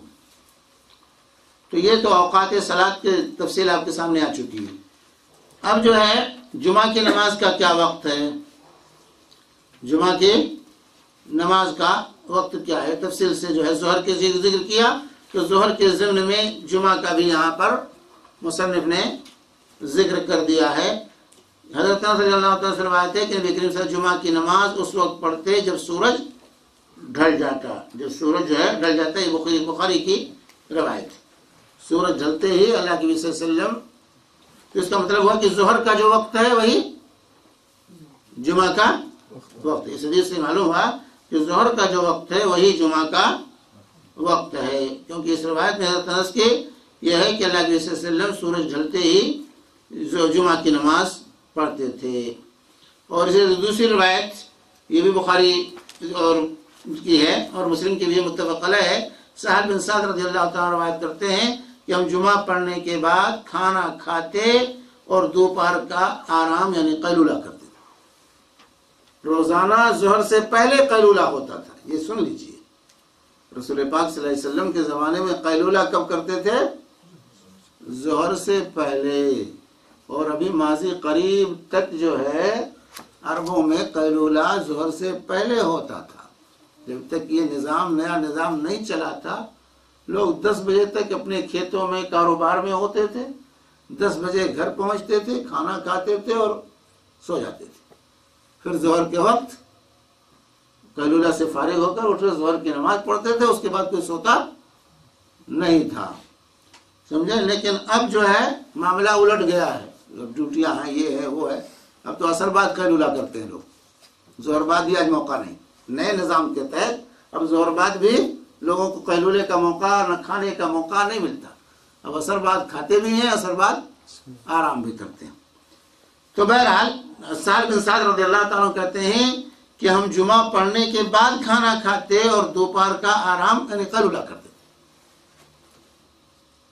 تو یہ تو اوقات صلاۃ کی تفصیل آپ کے سامنے آ چکی ہے. اب جو ہے جمعہ کی نماز کا کیا وقت ہے، جمعہ کی نماز کا وقت کیا ہے، تفصیل سے جو ہے ظہر کے ذکر کیا. تو ظہر کے ضمن میں جمعہ کا بھی یہاں پر مصنف نے ذکر کر دیا ہے. حضرت انس رضی اللہ عنہ سے روایت ہے کہ نبی کریم صلی اللہ علیہ وسلم جمعہ کی نماز اس وقت پڑھتے جب سورج ڈھل جاتا، جب سورج جو ہے ڈھل جاتا ہے. یہ بخاری کی روایت ہے. سورج ڈھلتے ہی اللہ کے نبی صلی اللہ علیہ وسلم، تو اس کا مطلب ہوا کہ ظہر کا جو وقت ہے وہی جمعہ کا وقت. اس حدیث سے معلوم ہوا کہ ظہر کا جو وقت ہے وہی جمعہ کا وقت ہے، کیونکہ اس روایت میں حضرت انس کی یہ ہے کہ اللہ کے رسول صلی اللہ علیہ وسلم سورج ڈھلتے ہی جمعہ کی نماز پڑھتے تھے۔ اور اسے دوسری روایت یہ بھی بخاری اور کی ہے اور مسلم کی بھی متفق علیہ ہے، سہل بن سعد رضی اللہ تعالیٰ روایت کرتے ہیں کہ ہم جمعہ پڑھنے کے بعد کھانا کھاتے اور دوپہر کا آرام یعنی قیلولہ کرتے تھے۔ روزانہ ظہر سے پہلے قیلولہ ہوتا تھا، یہ سن لیجئے۔ رسول پاک صلی اللہ علیہ وسلم کے زمانے میں قیلولہ کب کرتے تھے؟ ظہر سے پہلے۔ اور ابھی ماضی قریب تک جو ہے عربوں میں قیلولہ ظہر سے پہلے ہوتا تھا۔ جب تک یہ نیا نظام نہیں چلا تھا، لوگ 10 بجے تک اپنے کھیتوں میں کاروبار میں ہوتے تھے، 10 بجے گھر پہنچتے تھے، کھانا کھاتے تھے اور سو جاتے تھے۔ پھر ظہر کے وقت قیلولہ سے فارغ ہو کر اٹھ ظہر کی نماز پڑھتے تھے، اس کے بعد کوئی سوتا نہیں تھا، سمجھے؟ لیکن اب جو ہے معاملہ الٹ گیا ہے، ڈیوٹیاں ہیں، یہ ہے وہ ہے، اب تو عصر بعد قیلولہ کرتے ہیں لوگ، ظہر بعد بھی آج موقع نہیں۔ نئے نظام کے تحت اب ظہر بعد بھی لوگوں کو قیلولے کا موقع نہ کھانے کا موقع نہیں ملتا، اب عصر بعد کھاتے بھی ہیں، عصر بعد آرام بھی کرتے ہیں۔ تو بہرحال سہل بن سعد رضی اللہ تعالیٰ کہتے ہیں کہ ہم جمعہ پڑھنے کے بعد کھانا کھاتے اور دوپہر کا آرام یعنی قیلولہ کرتے تھے،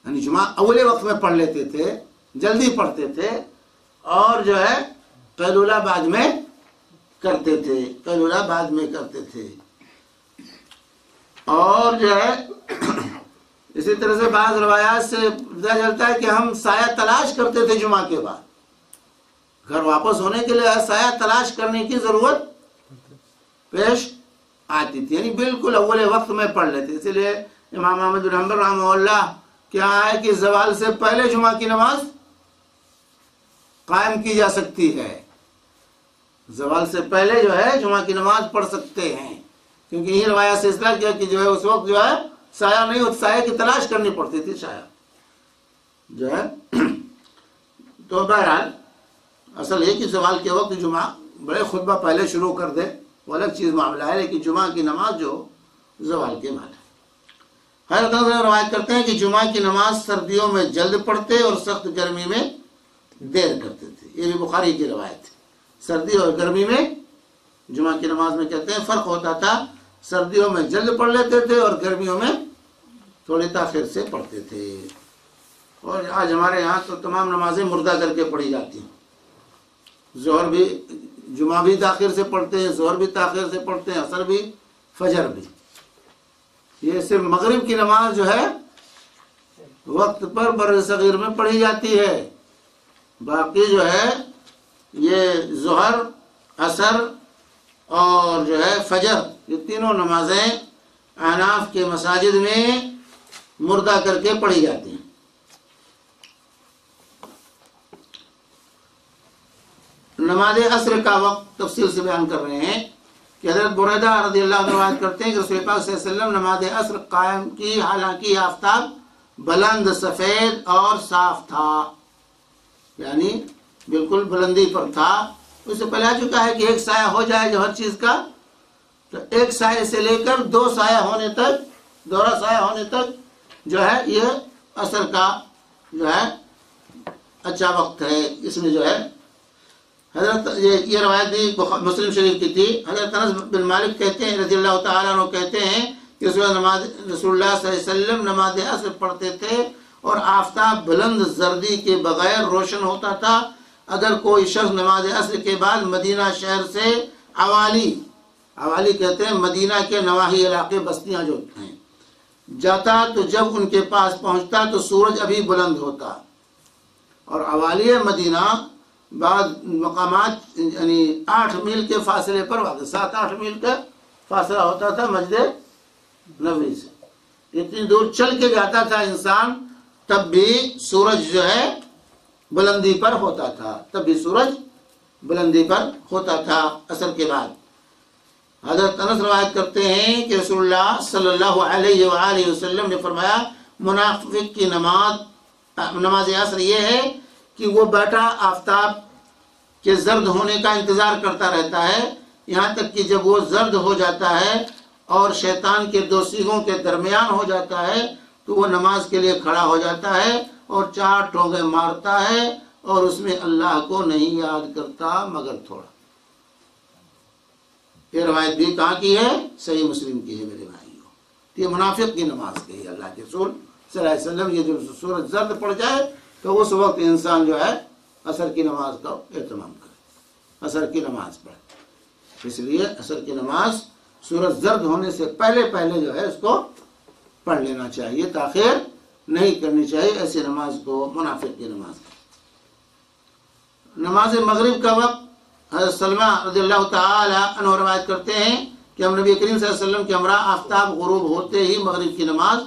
یعنی جمعہ اولے وقت میں پڑھ لیتے تھے، جلدی پڑھتے تھے، اور جو ہے قیلولہ بعد میں کرتے تھے، قیلولہ بعد میں کرتے تھے۔ اور جو ہے اسی طرح سے بعض روایات سے پتہ چلتا ہے کہ ہم سایہ تلاش کرتے تھے جمعہ کے بعد، گھر واپس ہونے کے لیے سایہ تلاش کرنے کی ضرورت پیش آتی تھی، یعنی بالکل اول وقت میں پڑھ لیتے۔ اسی لیے امام احمد بن حنبل رحمہ اللہ کیا ہے کہ زوال سے پہلے جمعہ کی نماز قائم کی جا سکتی ہے، زوال سے پہلے جو ہے جمعہ کی نماز پڑھ سکتے ہیں، کیونکہ یہ روایت سے اس طرح کیا کہ جو ہے اس وقت جو ہے سایہ نہیں ہوتا، سایہ کی تلاش کرنی پڑتی تھی سایہ جو ہے۔ تو بہرحال اصل ہے کہ زوال کے وقت جمعہ بڑے خطبہ پہلے شروع کر دے وہ الگ چیز معاملہ ہے، لیکن جمعہ کی نماز جو زوال کے بعد ہے۔ حضرت روایت کرتے ہیں کہ جمعہ کی نماز سردیوں میں جلد پڑھتے اور سخت گرمی میں دیر کرتے تھے، یہ بھی بخاری کی روایت ہے۔ سردی اور گرمی میں جمعہ کی نماز میں کہتے ہیں فرق ہوتا تھا، سردیوں میں جلد پڑھ لیتے تھے اور گرمیوں میں تھوڑی تاخیر سے پڑھتے تھے۔ اور آج ہمارے یہاں تو تمام نمازیں مردہ کر کے پڑھی جاتی ہیں، ظہر بھی جمعہ بھی تاخیر سے پڑھتے ہیں، ظہر بھی تاخیر سے پڑھتے ہیں، عصر بھی، فجر بھی۔ یہ صرف مغرب کی نماز جو ہے وقت پر بر صغیر میں پڑھی جاتی ہے، باقی جو ہے یہ ظہر، عصر اور جو ہے فجر، یہ تینوں نمازیں احناف کے مساجد میں مردہ کر کے پڑھی جاتی ہیں۔ نماز عصر کا وقت تفصیل سے بیان کر رہے ہیں کہ حضرت بریدہ رضی اللہ عنہ روایت کرتے ہیں کہ رسول پاک صلی اللہ علیہ وسلم نماز عصر قائم کی، حالانکہ آفتاب بلند، سفید اور صاف تھا، یعنی بالکل بلندی پر تھا۔ اس سے پہلے آ چکا ہے کہ ایک سایہ ہو جائے جو ہر چیز کا، تو ایک سایہ سے لے کر 2 سایہ ہونے تک، دوہرا سایہ ہونے تک جو ہے یہ عصر کا جو ہے اچھا وقت ہے۔ اس میں جو ہے حضرت یہ روایت بھی مسلم شریف کی تھی۔ حضرت انس بن مالک کہتے ہیں رضی اللہ تعالیٰ عنہ کہتے ہیں کہ رسول اللہ صلی اللہ علیہ وسلم نماز عصر پڑھتے تھے اور آفتاب بلند زردی کے بغیر روشن ہوتا تھا۔ اگر کوئی شخص نماز عصر کے بعد مدینہ شہر سے عوالی کہتے ہیں مدینہ کے نواحی علاقے، بستیاں جو ہیں، جاتا تو جب ان کے پاس پہنچتا تو سورج ابھی بلند ہوتا، اور عوالی مدینہ بعض مقامات یعنی 8 میل کے فاصلے پر واقع، 7-8 میل کا فاصلہ ہوتا تھا مسجد نبوی سے، اتنی دور چل کے جاتا تھا انسان، تب بھی سورج جو ہے بلندی پر ہوتا تھا، تب بھی سورج بلندی پر ہوتا تھا عصر کے بعد۔ حضرت انس روایت کرتے ہیں کہ رسول اللہ صلی اللہ علیہ وآلہ وسلم نے فرمایا منافق کی نماز عصر یہ ہے کہ وہ بیٹھا آفتاب کے زرد ہونے کا انتظار کرتا رہتا ہے، یہاں تک کہ جب وہ زرد ہو جاتا ہے اور شیطان کے 2 سیگوں کے درمیان ہو جاتا ہے تو وہ نماز کے لیے کھڑا ہو جاتا ہے اور 4 ٹونگے مارتا ہے اور اس میں اللہ کو نہیں یاد کرتا مگر تھوڑا. یہ روایت بھی کہاں کی ہے؟ صحیح مسلم کی ہے میرے بھائیوں. یہ منافق کی نماز کی ہے. اللہ کے رسول صلی اللہ علیہ وسلم یہ جو سورج زرد پڑ جائے تو اس وقت انسان جو ہے عصر کی نماز کا اہتمام کرے، عصر کی نماز پڑھے. اس لیے عصر کی نماز سورج زرد ہونے سے پہلے جو ہے اس کو پڑھ لینا چاہیے، تاخیر نہیں کرنی چاہیے ایسی نماز کو، منافق کی نماز. نماز مغرب کا وقت حضرت سلمہ رضی اللہ تعالی عنہ روایت کرتے ہیں کہ ہم نبی کریم صلی اللہ علیہ وسلم کے ہمراہ آفتاب غروب ہوتے ہی مغرب کی نماز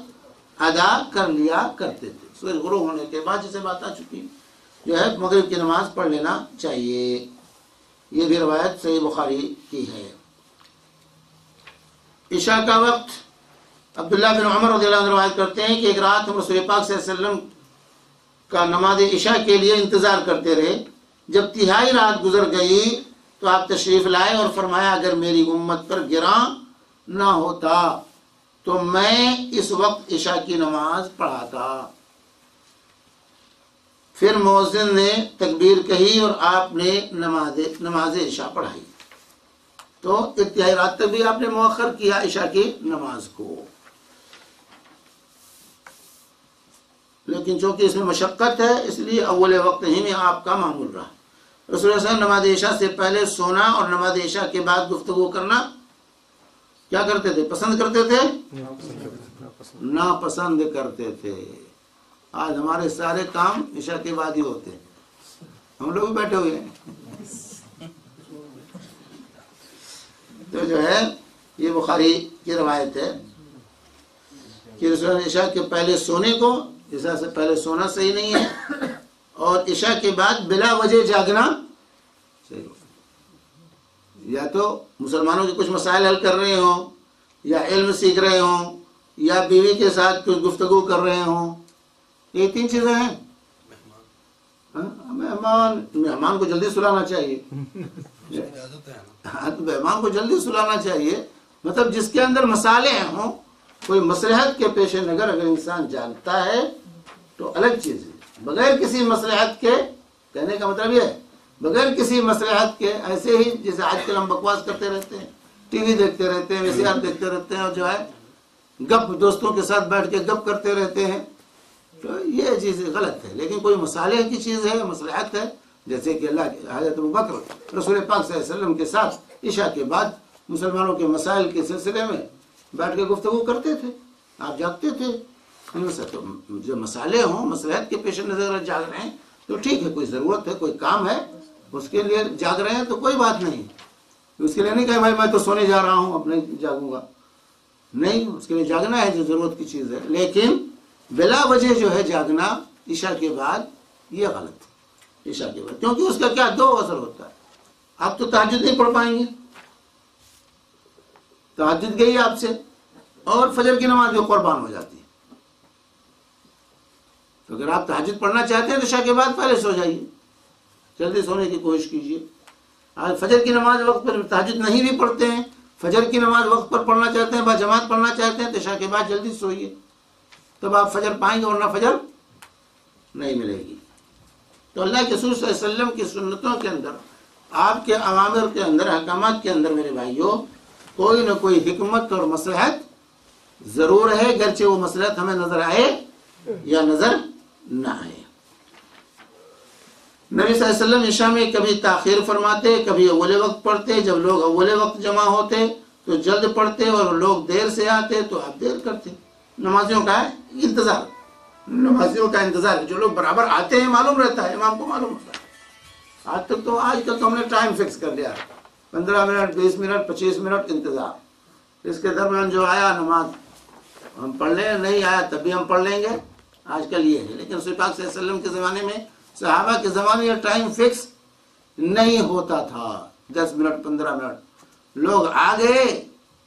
ادا کر لیا کرتے تھے. سورج غروب ہونے کے بعد جسے بات آ چکی جو ہے مغرب کی نماز پڑھ لینا چاہیے. یہ بھی روایت صحیح بخاری کی ہے. عشاء کا وقت عبداللہ بن عمر رضی اللہ عنہ روایت کرتے ہیں کہ ایک رات ہم رسول پاک صلی اللہ علیہ وسلم کا نماز عشاء کے لیے انتظار کرتے رہے. جب تہائی رات گزر گئی تو آپ تشریف لائے اور فرمایا اگر میری امت پر گراں نہ ہوتا تو میں اس وقت عشاء کی نماز پڑھاتا. پھر مؤذن نے تکبیر کہی اور آپ نے نماز عشاء پڑھائی. تو تہائی رات تک بھی آپ نے مؤخر کیا عشاء کی نماز کو، لیکن چونکہ اس میں مشقت ہے اس لیے اول وقت ہی میں آپ کا معمول رہا. رسول اللہ صلی اللہ علیہ وسلم نماز عشاء سے پہلے سونا اور نماز عشاء کے بعد گفتگو کرنا کیا کرتے تھے؟ پسند کرتے تھے؟ ناپسند کرتے تھے. آج ہمارے سارے کام عشاء کے بعد ہی ہوتے ہیں، ہم لوگ بھی بیٹھے ہوئے ہیں. تو جو ہے یہ بخاری کی روایت ہے کہ رسول اللہ عشاء کے پہلے سونے کو، عشاء سے پہلے سونا صحیح نہیں ہے، اور عشاء کے بعد بلا وجہ جاگنا صحیح. یا تو مسلمانوں کے کچھ مسائل حل کر رہے ہوں، یا علم سیکھ رہے ہوں، یا بیوی کے ساتھ کچھ گفتگو کر رہے ہوں. یہ 3 چیزیں ہیں. مہمان کو جلدی سلانا چاہیے. مہمان کو جلدی سلانا چاہیے، مطلب جس کے اندر مسالے ہوں، کوئی مصلحت کے پیش نظر اگر انسان جانتا ہے تو الگ چیز ہے. بغیر کسی مصلحت کے، کہنے کا مطلب یہ ہے بغیر کسی مصلحت کے ایسے ہی جیسے آج کل ہم بکواس کرتے رہتے ہیں، ٹی وی دیکھتے رہتے ہیں، ویسیار دیکھتے رہتے ہیں، اور جو ہے گپ دوستوں کے ساتھ بیٹھ کے گپ کرتے رہتے ہیں، تو یہ چیز غلط ہے. لیکن کوئی مصالحے کی چیز ہے، مصلحت ہے، جیسے کہ اللہ کے حضرت ابوبکر رسول پاک صلی اللہ علیہ وسلم کے ساتھ عشاء کے بعد مسلمانوں کے مسائل کے سلسلے میں بیٹھ کے گفتگو کرتے تھے، آپ جاگتے تھے. تو جو مسائل ہوں، مصلحت کے پیش نظر جاگ رہے ہیں تو ٹھیک ہے، کوئی ضرورت ہے، کوئی کام ہے، اس کے لیے جاگ رہے ہیں تو کوئی بات نہیں. اس کے لیے نہیں کہ بھائی میں تو سونے جا رہا ہوں اب نہیں جاگوں گا، نہیں، اس کے لیے جاگنا ہے جو ضرورت کی چیز ہے. لیکن بلا وجہ جو ہے جاگنا عشاء کے بعد یہ غلط ہے. عشاء کے بعد کیونکہ اس کا کیا 2 اثر ہوتا ہے. آپ تو تہجد نہیں پڑھ پائیں گے، تہجد گئی آپ سے، اور فجر کی نماز بھی قربان ہو جاتی ہے. تو اگر آپ تہجد پڑھنا چاہتے ہیں تو عشاء کے بعد پہلے سو جائیے، جلدی سونے کی کوشش کیجیے. آج فجر کی نماز وقت پر تہجد نہیں بھی پڑھتے ہیں، فجر کی نماز وقت پر پڑھنا چاہتے ہیں، با جماعت پڑھنا چاہتے ہیں تو عشاء کے بعد جلدی سوئیے، تب آپ فجر پائیں گے، ورنہ فجر نہیں ملے گی. تو اللہ کے رسول صلی اللہ علیہ وسلم کی سنتوں کے اندر، آپ کے اوامر کے اندر، احکامات کے اندر میرے بھائیوں کوئی نہ کوئی حکمت اور مصلحت ضرور ہے، گرچہ وہ مصلحت ہمیں نظر آئے یا نظر نہ آئے. نبی صلی اللہ علیہ وسلم عشاء میں کبھی تاخیر فرماتے، کبھی اول وقت پڑھتے. جب لوگ اول وقت جمع ہوتے تو جلد پڑھتے، اور لوگ دیر سے آتے تو آپ دیر کرتے. نمازیوں کا انتظار، نمازیوں کا انتظار. جو لوگ برابر آتے ہیں معلوم رہتا ہے، امام کو معلوم ہوتا ہے. آج تک تو ہم نے ٹائم فکس کر لیا، 15 منٹ 20 منٹ 25 منٹ انتظار. اس کے درمیان جو آیا نماز ہم پڑھ لیں، نہیں آیا تب بھی ہم پڑھ لیں گے. آج کل یہ ہے. لیکن رسول پاک صلی اللہ علیہ وسلم کے زمانے میں، صحابہ کے زمانے میں ٹائم فکس نہیں ہوتا تھا. 10 منٹ 15 منٹ لوگ آ گئے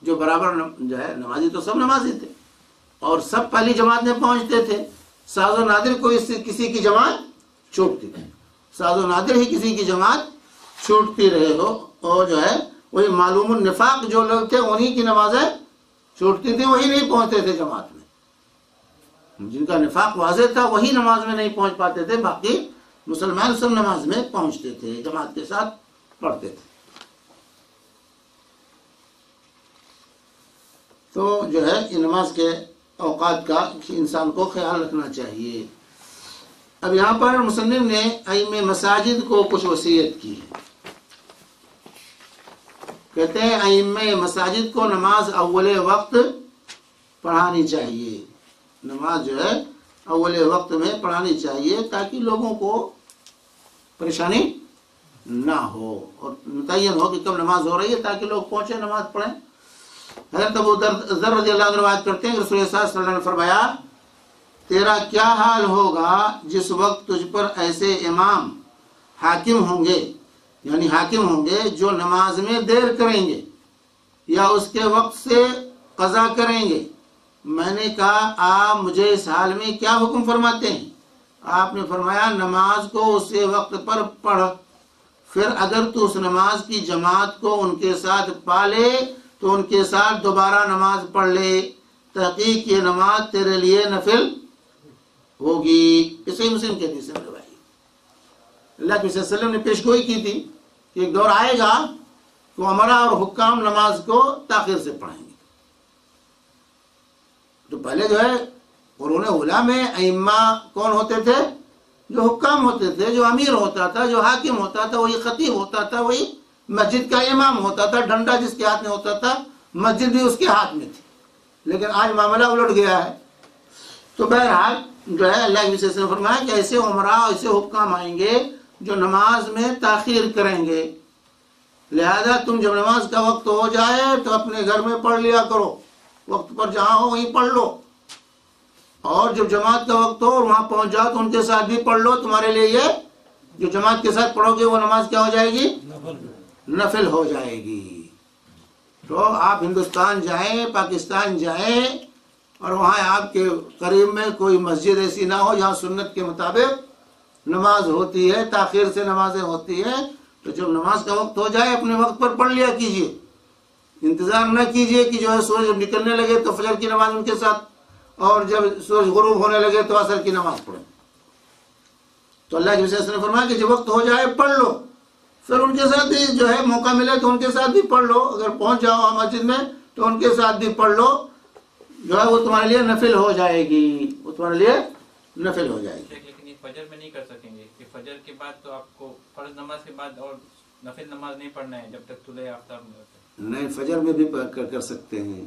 جو برابر جو ہے نمازی تو سب نمازی تھے اور سب پہلی جماعت میں پہنچتے تھے. ساز و نادر کو کسی کی جماعت چھوٹتی تھی، ساز و نادر ہی کسی کی جماعت چھوٹتی رہے ہو. اور جو ہے وہی معلوم النفاق جو لوگ تھے انہی کی نمازیں چھوٹتی تھی، وہی نہیں پہنچتے تھے جماعت میں. جن کا نفاق واضح تھا وہی نماز میں نہیں پہنچ پاتے تھے، باقی مسلمان سب نماز میں پہنچتے تھے، جماعت کے ساتھ پڑھتے تھے۔ تو جو ہے یہ نماز کے اوقات کا انسان کو خیال رکھنا چاہیے۔ اب یہاں پر مصنف نے ائمہ مساجد کو کچھ وصیت کی ہے۔ کہتے ہیں ائمہ مساجد کو نماز اول وقت پڑھانی چاہیے، نماز جو ہے اول وقت میں پڑھانی چاہیے تاکہ لوگوں کو پریشانی نہ ہو اور متعین ہو کہ کب نماز ہو رہی ہے تاکہ لوگ پہنچے نماز پڑھیں۔ حضرت ابو ذر رضی اللہ عنہ روایت کرتے ہیں کہ رسول اللہ صلی اللہ علیہ وسلم نے فرمایا تیرا کیا حال ہوگا جس وقت تجھ پر ایسے امام حاکم ہوں گے، یعنی حاکم ہوں گے جو نماز میں دیر کریں گے یا اس کے وقت سے قضا کریں گے۔ میں نے کہا آپ مجھے اس حال میں کیا حکم فرماتے ہیں؟ آپ نے فرمایا نماز کو اسی وقت پر پڑھ، پھر اگر تو اس نماز کی جماعت کو ان کے ساتھ پا لے تو ان کے ساتھ دوبارہ نماز پڑھ لے، تحقیق یہ نماز تیرے لیے نفل ہوگی۔ اسے مسلم کے حدیث میں روایت اللہ کے صلی اللہ علیہ وسلم نے پیش گوئی کی تھی کہ ایک دور آئے گا کہ امرا اور حکام نماز کو تاخیر سے پڑھیں گے۔ تو پہلے جو ہے قرون اولیٰ میں ائمہ کون ہوتے تھے؟ جو حکام ہوتے تھے، جو امیر ہوتا تھا، جو حاکم ہوتا تھا، وہی خطیب ہوتا تھا، وہی مسجد کا امام ہوتا تھا، ڈنڈا جس کے ہاتھ میں ہوتا تھا مسجد بھی اس کے ہاتھ میں تھی۔ لیکن آج معاملہ الٹ گیا ہے۔ تو بہرحال جو ہے اللہ کے وسلم نے فرمایا کہ ایسے عمراء ایسے حکام آئیں گے جو نماز میں تاخیر کریں گے، لہذا تم جب نماز کا وقت ہو جائے تو اپنے گھر میں پڑھ لیا کرو، وقت پر جہاں ہو وہیں پڑھ لو، اور جب جماعت کا وقت ہو اور وہاں پہنچ جاؤ تو ان کے ساتھ بھی پڑھ لو، تمہارے لیے یہ جو جماعت کے ساتھ پڑھو گے وہ نماز کیا ہو جائے گی؟ نفل ہو جائے گی۔ تو آپ ہندوستان جائیں، پاکستان جائیں اور وہاں آپ کے قریب میں کوئی مسجد ایسی نہ ہو جہاں سنت کے مطابق نماز ہوتی ہے، تاخیر سے نمازیں ہوتی ہیں، تو جب نماز کا وقت ہو جائے اپنے وقت پر پڑھ لیا کیجئے، انتظار نہ کیجئے کہ جو ہے سورج جب نکلنے لگے تو فجر کی نماز ان کے ساتھ، اور جب سورج غروب ہونے لگے تو عصر کی نماز پڑھیں۔ تو اللہ کے وسلم نے فرمایا کہ جب وقت ہو جائے پڑھ لو، پھر ان کے ساتھ بھی جو ہے موقع ملے تو ان کے ساتھ بھی پڑھ لو، اگر پہنچ جاؤ مسجد میں تو ان کے ساتھ بھی پڑھ لو، جو ہے وہ تمہارے لیے نفل ہو جائے گی، وہ تمہارے لیے نفل ہو جائے گی۔ لیکن یہ فجر میں نہیں کر سکیں گے کہ فجر کے بعد تو آپ کو فرض نماز کے بعد اور نفل نماز نہیں پڑھنا ہے جب تک طلوع آفتاب نہیں ہوتا؟ نہیں، فجر میں بھی کر سکتے ہیں،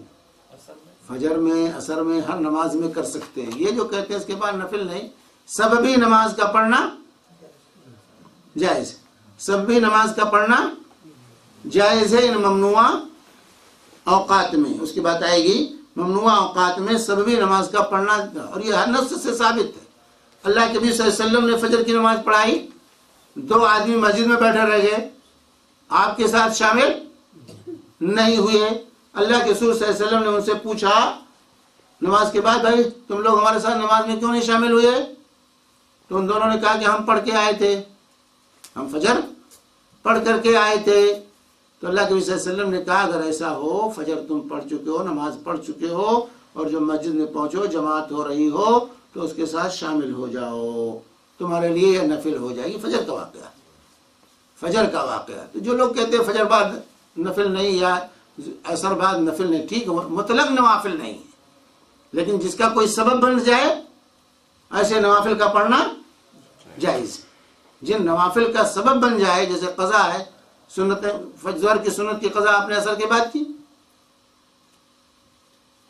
فجر میں عصر میں ہر نماز میں کر سکتے ہیں۔ یہ جو کہتے ہیں اس کے بعد نفل نہیں، سببی نماز کا پڑھنا جائز، سببی نماز کا پڑھنا جائز ہے ان ممنوع اوقات میں۔ اس کی بات آئے گی، ممنوع اوقات میں سببی نماز کا پڑھنا، اور یہ ہر نص سے ثابت ہے۔ اللہ کے نبی صلی اللہ علیہ وسلم نے فجر کی نماز پڑھائی، 2 آدمی مسجد میں بیٹھے رہ گئے، آپ کے ساتھ شامل نہیں ہوئے۔ اللہ کے رسول صلی اللہ علیہ وسلم نے ان سے پوچھا نماز کے بعد، بھائی تم لوگ ہمارے ساتھ نماز میں کیوں نہیں شامل ہوئے؟ تو ان دونوں نے کہا کہ ہم پڑھ کے آئے تھے، ہم فجر پڑھ کر کے آئے تھے۔ تو اللہ کے نبی صلی اللہ علیہ وسلم نے کہا اگر ایسا ہو، فجر تم پڑھ چکے ہو، نماز پڑھ چکے ہو، اور جب مسجد میں پہنچو جماعت ہو رہی ہو تو اس کے ساتھ شامل ہو جاؤ، تمہارے لیے یہ نفل ہو جائے گی۔ فجر کا واقعہ، فجر کا واقعہ۔ تو جو لوگ کہتے ہیں فجر بعد نفل نہیں یا عصر بعد نفل نہیں، ٹھیک ہے، مطلق نوافل نہیں ہے، لیکن جس کا کوئی سبب بن جائے ایسے نوافل کا پڑھنا جائز ہے۔ جن نوافل کا سبب بن جائے، جیسے قضا ہے، سنت فجر کی سنت کی قضا آپ نے عصر کے بعد کی،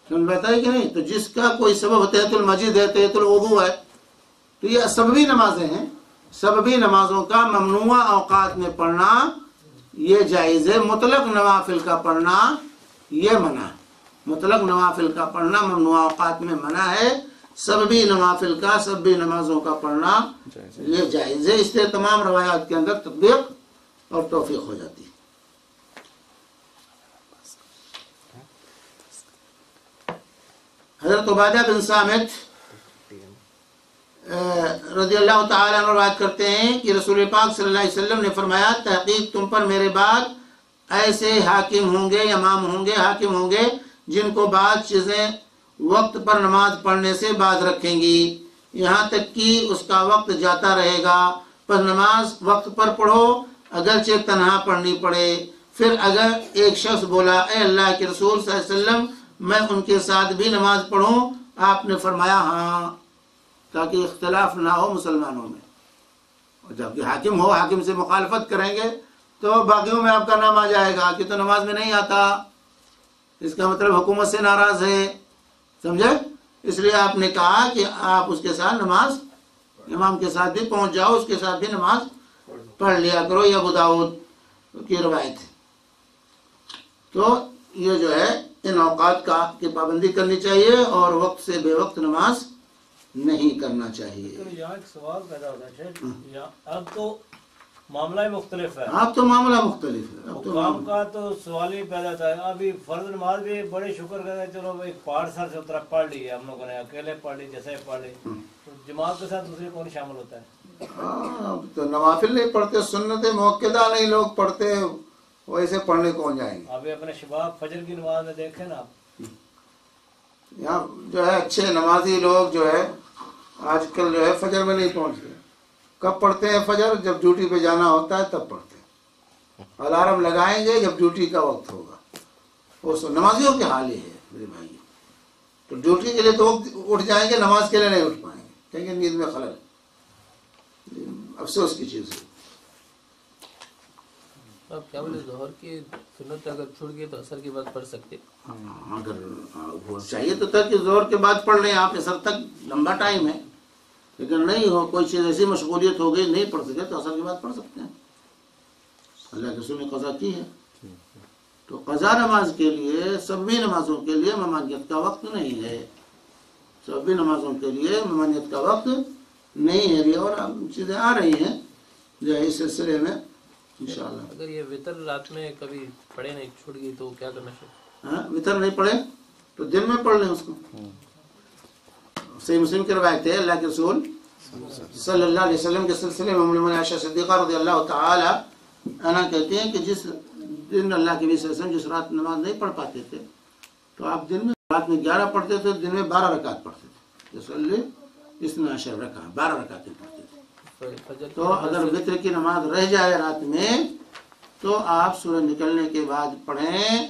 سن بتائی کہ نہیں؟ تو جس کا کوئی سبب، تحیۃ المسجد ہے، تحیۃ الوضو ہے، تو یہ سببی نمازیں ہیں، سببی نمازوں کا ممنوع اوقات میں پڑھنا یہ جائز ہے۔ مطلق نوافل کا پڑھنا یہ منع ہے، مطلق نوافل کا پڑھنا ممنوع اوقات میں منع ہے، سببی نوافل کا، سببی نمازوں کا پڑھنا یہ جائز ہے۔ اس لیے تمام روایات کے اندر تطبیق اور توفیق ہو جاتی ہے۔ حضرت عبادہ بن صامت رضی اللہ تعالیٰ عنہ روایت کرتے ہیں کہ رسول پاک صلی اللہ علیہ وسلم نے فرمایا تحقیق تم پر میرے بعد ایسے حاکم ہوں گے، امام ہوں گے، حاکم ہوں گے جن کو بعض چیزیں وقت پر نماز پڑھنے سے باز رکھیں گی یہاں تک کہ اس کا وقت جاتا رہے گا. پس نماز وقت پر پڑھو اگرچہ تنہا پڑھنی پڑے. پھر اگر ایک شخص بولا اے اللہ کے رسول صلی اللہ علیہ وسلم میں ان کے ساتھ بھی نماز پڑھوں, آپ نے فرمایا ہاں, تاکہ اختلاف نہ ہو مسلمانوں میں. اور جب حاکم ہو, حاکم سے مخالفت کریں گے تو باقیوں میں آپ کا نام آ جائے گا کہ تو نماز میں نہیں آتا, اس کا مطلب حکومت سے ناراض ہے. سمجھے؟ اس لیے آپ نے کہا کہ آپ اس کے ساتھ نماز امام کے ساتھ بھی پہنچ جاؤ, اس کے ساتھ بھی نماز پڑھ لیا کرو. یہ ابو داؤد کی روایت ہے. تو یہ جو ہے ان اوقات کی پابندی کرنی چاہیے اور وقت سے بے وقت نماز نہیں کرنا چاہیے. تو یہاں ایک سوال پیدا ہوتا ہے شیخ, اب تو معاملہ ہی مختلف ہے. اب تو معاملہ مختلف ہے. اب تو حکام کا تو سوال ہی پیدا تھا. ابھی فرض نماز بھی بڑے شکر کرتے ہیں, چلو بھائی پہاڑ سر سے اترا پڑھ لی ہے ہم لوگوں نے, اکیلے پڑھ لی جیسے پڑھ لی, تو جماعت کے ساتھ دوسرے کون شامل ہوتا ہے؟ اب تو نوافل نہیں پڑھتے, سنت موقدہ نہیں لوگ پڑھتے, ویسے پڑھنے کون جائیں گے. ابھی اپنے شباب فجر کی نماز میں دیکھیں نا آپ, یہاں جو ہے اچھے نمازی لوگ جو ہے آج کل جو ہے فجر میں نہیں پہنچتے. کب پڑھتے ہیں فجر؟ جب ڈیوٹی پہ جانا ہوتا ہے تب پڑھتے ہیں. الارم لگائیں گے جب ڈیوٹی کا وقت ہوگا. وہ نمازیوں کے حال یہ ہے میرے بھائی. تو ڈیوٹی کے لیے تو اٹھ جائیں گے, نماز کے لیے نہیں اٹھ پائیں گے, کہیں گے نیند میں خلل. افسوس کی چیز ہے. اب کیا بولے, ظہر کی سنت اگر چھوٹ گئی تو اثر کے بعد پڑھ سکتے؟ اگر وہ چاہیے تو تھا کہ ظہر کے بعد پڑھ لیں آپ, اثر تک لمبا ٹائم ہے, لیکن نہیں ہو, کوئی چیز ایسی مشغولیت ہو گئی نہیں پڑھ سکے تو اثر کے بعد پڑھ سکتے ہیں. اللہ کے رسول نے قضا کی ہے. تو قضا نماز کے لیے, سبھی نمازوں کے لیے ممانعت کا وقت نہیں ہے. سبھی نمازوں کے لیے ممانعت کا وقت نہیں ہے. اور چیزیں آ رہی ہیں جو ہے اس سلسلے میں انشاءاللہ. اگر یہ وتر رات میں کبھی پڑھے نہیں, چھوٹ گئی, تو کیا کرنا چاہیے؟ ہاں, وتر نہیں پڑھے تو دن میں پڑھ لیں اس کو. صحیح مسلم کی روایت ہے, اللہ کے رسول صلی اللہ علیہ وسلم کے سلسلے میں عائشہ صدیقہ رضی اللہ تعالی عنہا کہتے ہیں کہ جس دن اللہ کے نبی صلی اللہ علیہ وسلم جس رات نماز نہیں پڑھ پاتے تھے تو آپ دن میں, رات میں 11 پڑھتے تھے, دن میں 12 رکعت پڑھتے تھے. یصلی 12 رکعت, 12 رکعتیں پڑھتے تھے. تو اگر وتر کی نماز رہ جائے رات میں تو آپ سورج نکلنے کے بعد پڑھیں,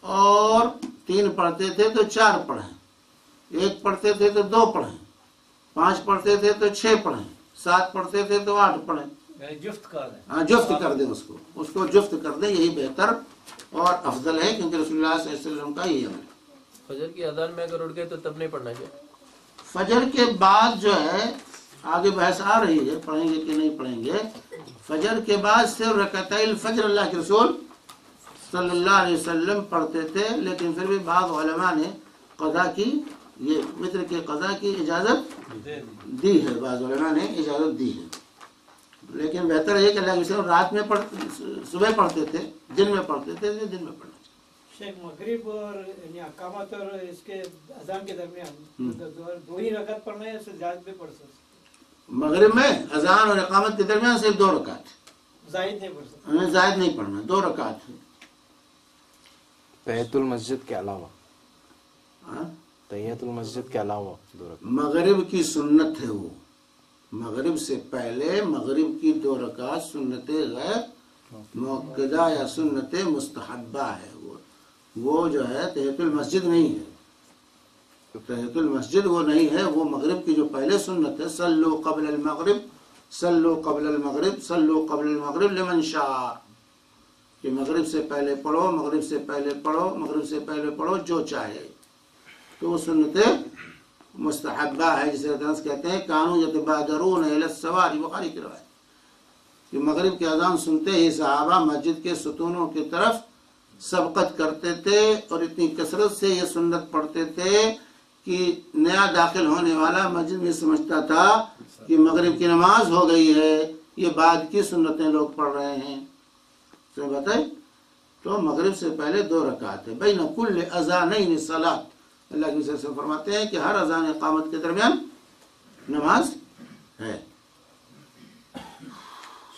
اور 3 پڑھتے تھے تو 4 پڑھیں, 1 پڑھتے تھے تو 2 پڑھیں, 5 پڑھتے تھے تو 6 پڑھیں, 7 پڑھتے تھے تو 8 پڑھیں. جفت کر دیں. ہاں, جفت کر دیں اس کو جفت کر دیں, یہی بہتر اور افضل ہے, کیونکہ رسول اللہ صلی اللہ علیہ وسلم کا یہی عمل ہے. فجر کی اذان میں اگر اٹھ گئے تو تب نہیں پڑھنا چاہیے. فجر کے بعد جو ہے آگے بحث آ رہی ہے, پڑھیں گے کہ نہیں پڑھیں گے. فجر کے بعد صرف رکعتي الفجر اللہ کے رسول صلی اللہ علیہ وسلم پڑھتے تھے, لیکن پھر بھی بعض علماء نے قضا کی, یہ وتر کے قضا کی اجازت دی ہے. بعض علماء نے اجازت دی ہے, لیکن بہتر ہے کہ اللہ کے رسول رات میں صبح پڑھتے تھے, دن میں پڑھتے تھے, دن میں پڑھنا چاہیے. شیخ مغرب اور اقامت اور اس کے اذان کے درمیان 2 ہی رکعت پڑھنا ہے, اس سے زیادہ بھی پڑھ سکتے؟ مغرب میں اذان اور اقامت کے درمیان صرف 2 رکعت, زائد نہیں پڑھ سکتے. ہمیں زائد نہیں پڑھنا, 2 رکعت ہے. تحیت المسجد کے علاوہ, تحیت المسجد کے علاوہ 2 رکعت مغرب کی سنت ہے. وہ مغرب سے پہلے مغرب کی 2 رکعت سنت غیر موقدہ یا سنت مستحبہ ہے. وہ جو ہے تحیت المسجد نہیں ہے. تحیت المسجد وہ نہیں ہے, وہ مغرب کی جو پہلے سنت ہے, صلو قبل المغرب, صلو قبل المغرب, صلو قبل المغرب لمن شاء, کہ مغرب سے پہلے پڑھو, مغرب سے پہلے پڑھو, مغرب سے پہلے پڑھو جو چاہے. تو وہ سنت مستحبہ ہے, جسے انس کہتے ہیں کانو یتبادرون الی السواری, بخاری کی روایت, کہ مغرب کی اذان سنتے ہی صحابہ مسجد کے ستونوں کی طرف سبقت کرتے تھے, اور اتنی کثرت سے یہ سنت پڑھتے تھے کہ نیا داخل ہونے والا مسجد میں سمجھتا تھا کہ مغرب کی نماز ہو گئی ہے, یہ بعد کی سنتیں لوگ پڑھ رہے ہیں. سمجھ بتائیں؟ تو مغرب سے پہلے 2 رکعت ہے. بین کل اذانین صلاۃ, اللہ کے رسول فرماتے ہیں کہ ہر اذان اقامت کے درمیان نماز ہے.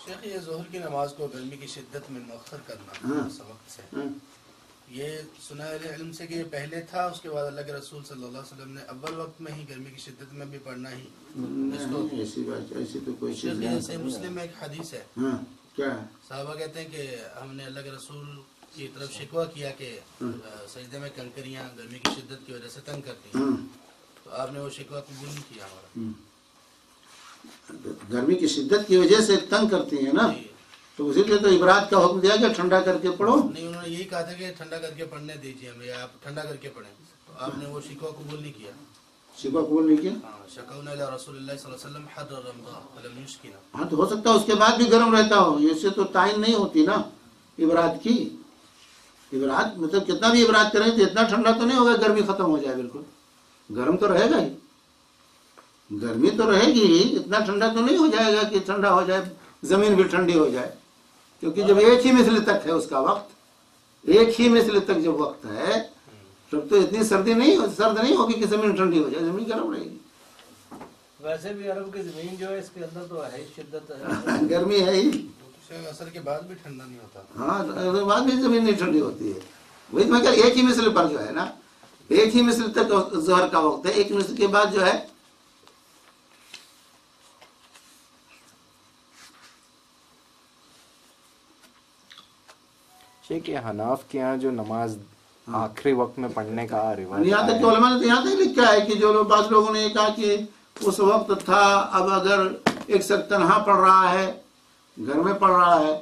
شیخ, یہ ظہر کی نماز کو گرمی کی شدت میں مؤخر کرنا اس وقت سے, یہ سنا ہے علم سے کہ یہ پہلے تھا، اس کے بعد اللہ کے رسول صلی اللہ علیہ وسلم نے اول وقت میں ہی گرمی کی شدت میں بھی پڑھنا ہی اس کو. ایسی بات، ایسی تو کوئی چیز شیخ نہیں. صحیح مسلم میں ایک حدیث ہے، ہاں کیا ہے؟ صحابہ کہتے ہیں کہ ہم نے اللہ کے رسول کی طرف شکوہ کیا کہ سجدے میں کنکریاں گرمی کی شدت کی وجہ سے تنگ کرتی ہیں، تو آپ نے وہ شکوہ قبول نہیں کیا ہمارا. گرمی کی شدت کی وجہ سے تنگ کرتی ہیں نا، جی. تو اسی لیے تو عبرات کا حکم دیا کہ ٹھنڈا کر کے پڑھو. نہیں، انہوں نے یہی کہا تھا کہ ٹھنڈا کر کے پڑھنے دیجیے ہمیں، یا آپ ٹھنڈا کر کے پڑھیں، تو آپ نے وہ شکوہ قبول نہیں کیا. شکوہ قبول نہیں کیا. شکونا الی رسول اللہ صلی اللہ علیہ وسلم حر رمضان فلم یسکنا. ہاں تو ہو سکتا ہے اس کے بعد بھی گرم رہتا ہو، اس سے تو تعین نہیں ہوتی نا عبرات کی. عبرات مطلب کتنا بھی عبرات کریں تو اتنا ٹھنڈا تو نہیں ہوگا گرمی ختم ہو جائے. بالکل گرم تو رہے گا ہی، گرمی تو رہے گی ہی، اتنا ٹھنڈا تو نہیں ہو جائے گا کہ ٹھنڈا ہو جائے، زمین بھی ٹھنڈی ہو جائے. کیونکہ جب ایک ہی مثل تک ہے اس کا وقت، ایک ہی مثل تک جب وقت ہے تب تو اتنی سرد نہیں ہوگی کہ زمین ٹھنڈی ہو جائے، زمین گرم رہے گی. ویسے بھی عرب کی زمین جو ہے اس کے اندر تو ہے شدت ہے، گرمی ہے ہی. اثر کے بعد بھی ٹھنڈا نہیں ہوتا. ہاں اس کے بعد بھی زمین نہیں ٹھنڈی ہوتی ہے. وہی میں کہ ایک ہی مثل پر جو ہے نا، ایک ہی مثل تک ظہر کا وقت ہے، ایک مثل کے بعد جو ہے کہ حناف کے یہاں جو نماز آخری وقت میں پڑھنے کا رواج یہاں تک کہ علماء نے تو یہاں تک لکھا ہے کہ جو لوگ بعض لوگوں نے یہ کہا کہ اس وقت تھا، اب اگر ایک شخص تنہا پڑھ رہا ہے، گھر میں پڑھ رہا ہے،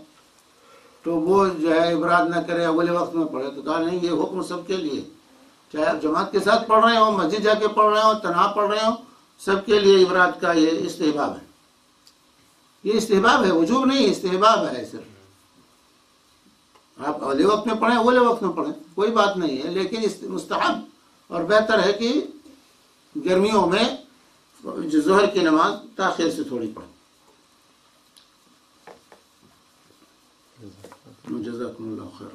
تو وہ جو ہے عبرات نہ کرے، اول وقت میں پڑھے. تو کہا نہیں، یہ حکم سب کے لیے، چاہے آپ جماعت کے ساتھ پڑھ رہے ہوں، مسجد جا کے پڑھ رہے ہوں، تنہا پڑھ رہے ہوں، سب کے لیے عبرات کا یہ استحباب ہے. یہ استحباب ہے، وجوب نہیں، استحباب ہے. صرف آپ اول وقت میں پڑھیں، اول وقت میں پڑھیں، کوئی بات نہیں ہے، لیکن مستحب اور بہتر ہے کہ گرمیوں میں جو ظہر کی نماز تاخیر سے تھوڑی پڑھیں. جزاکم اللہ خیر.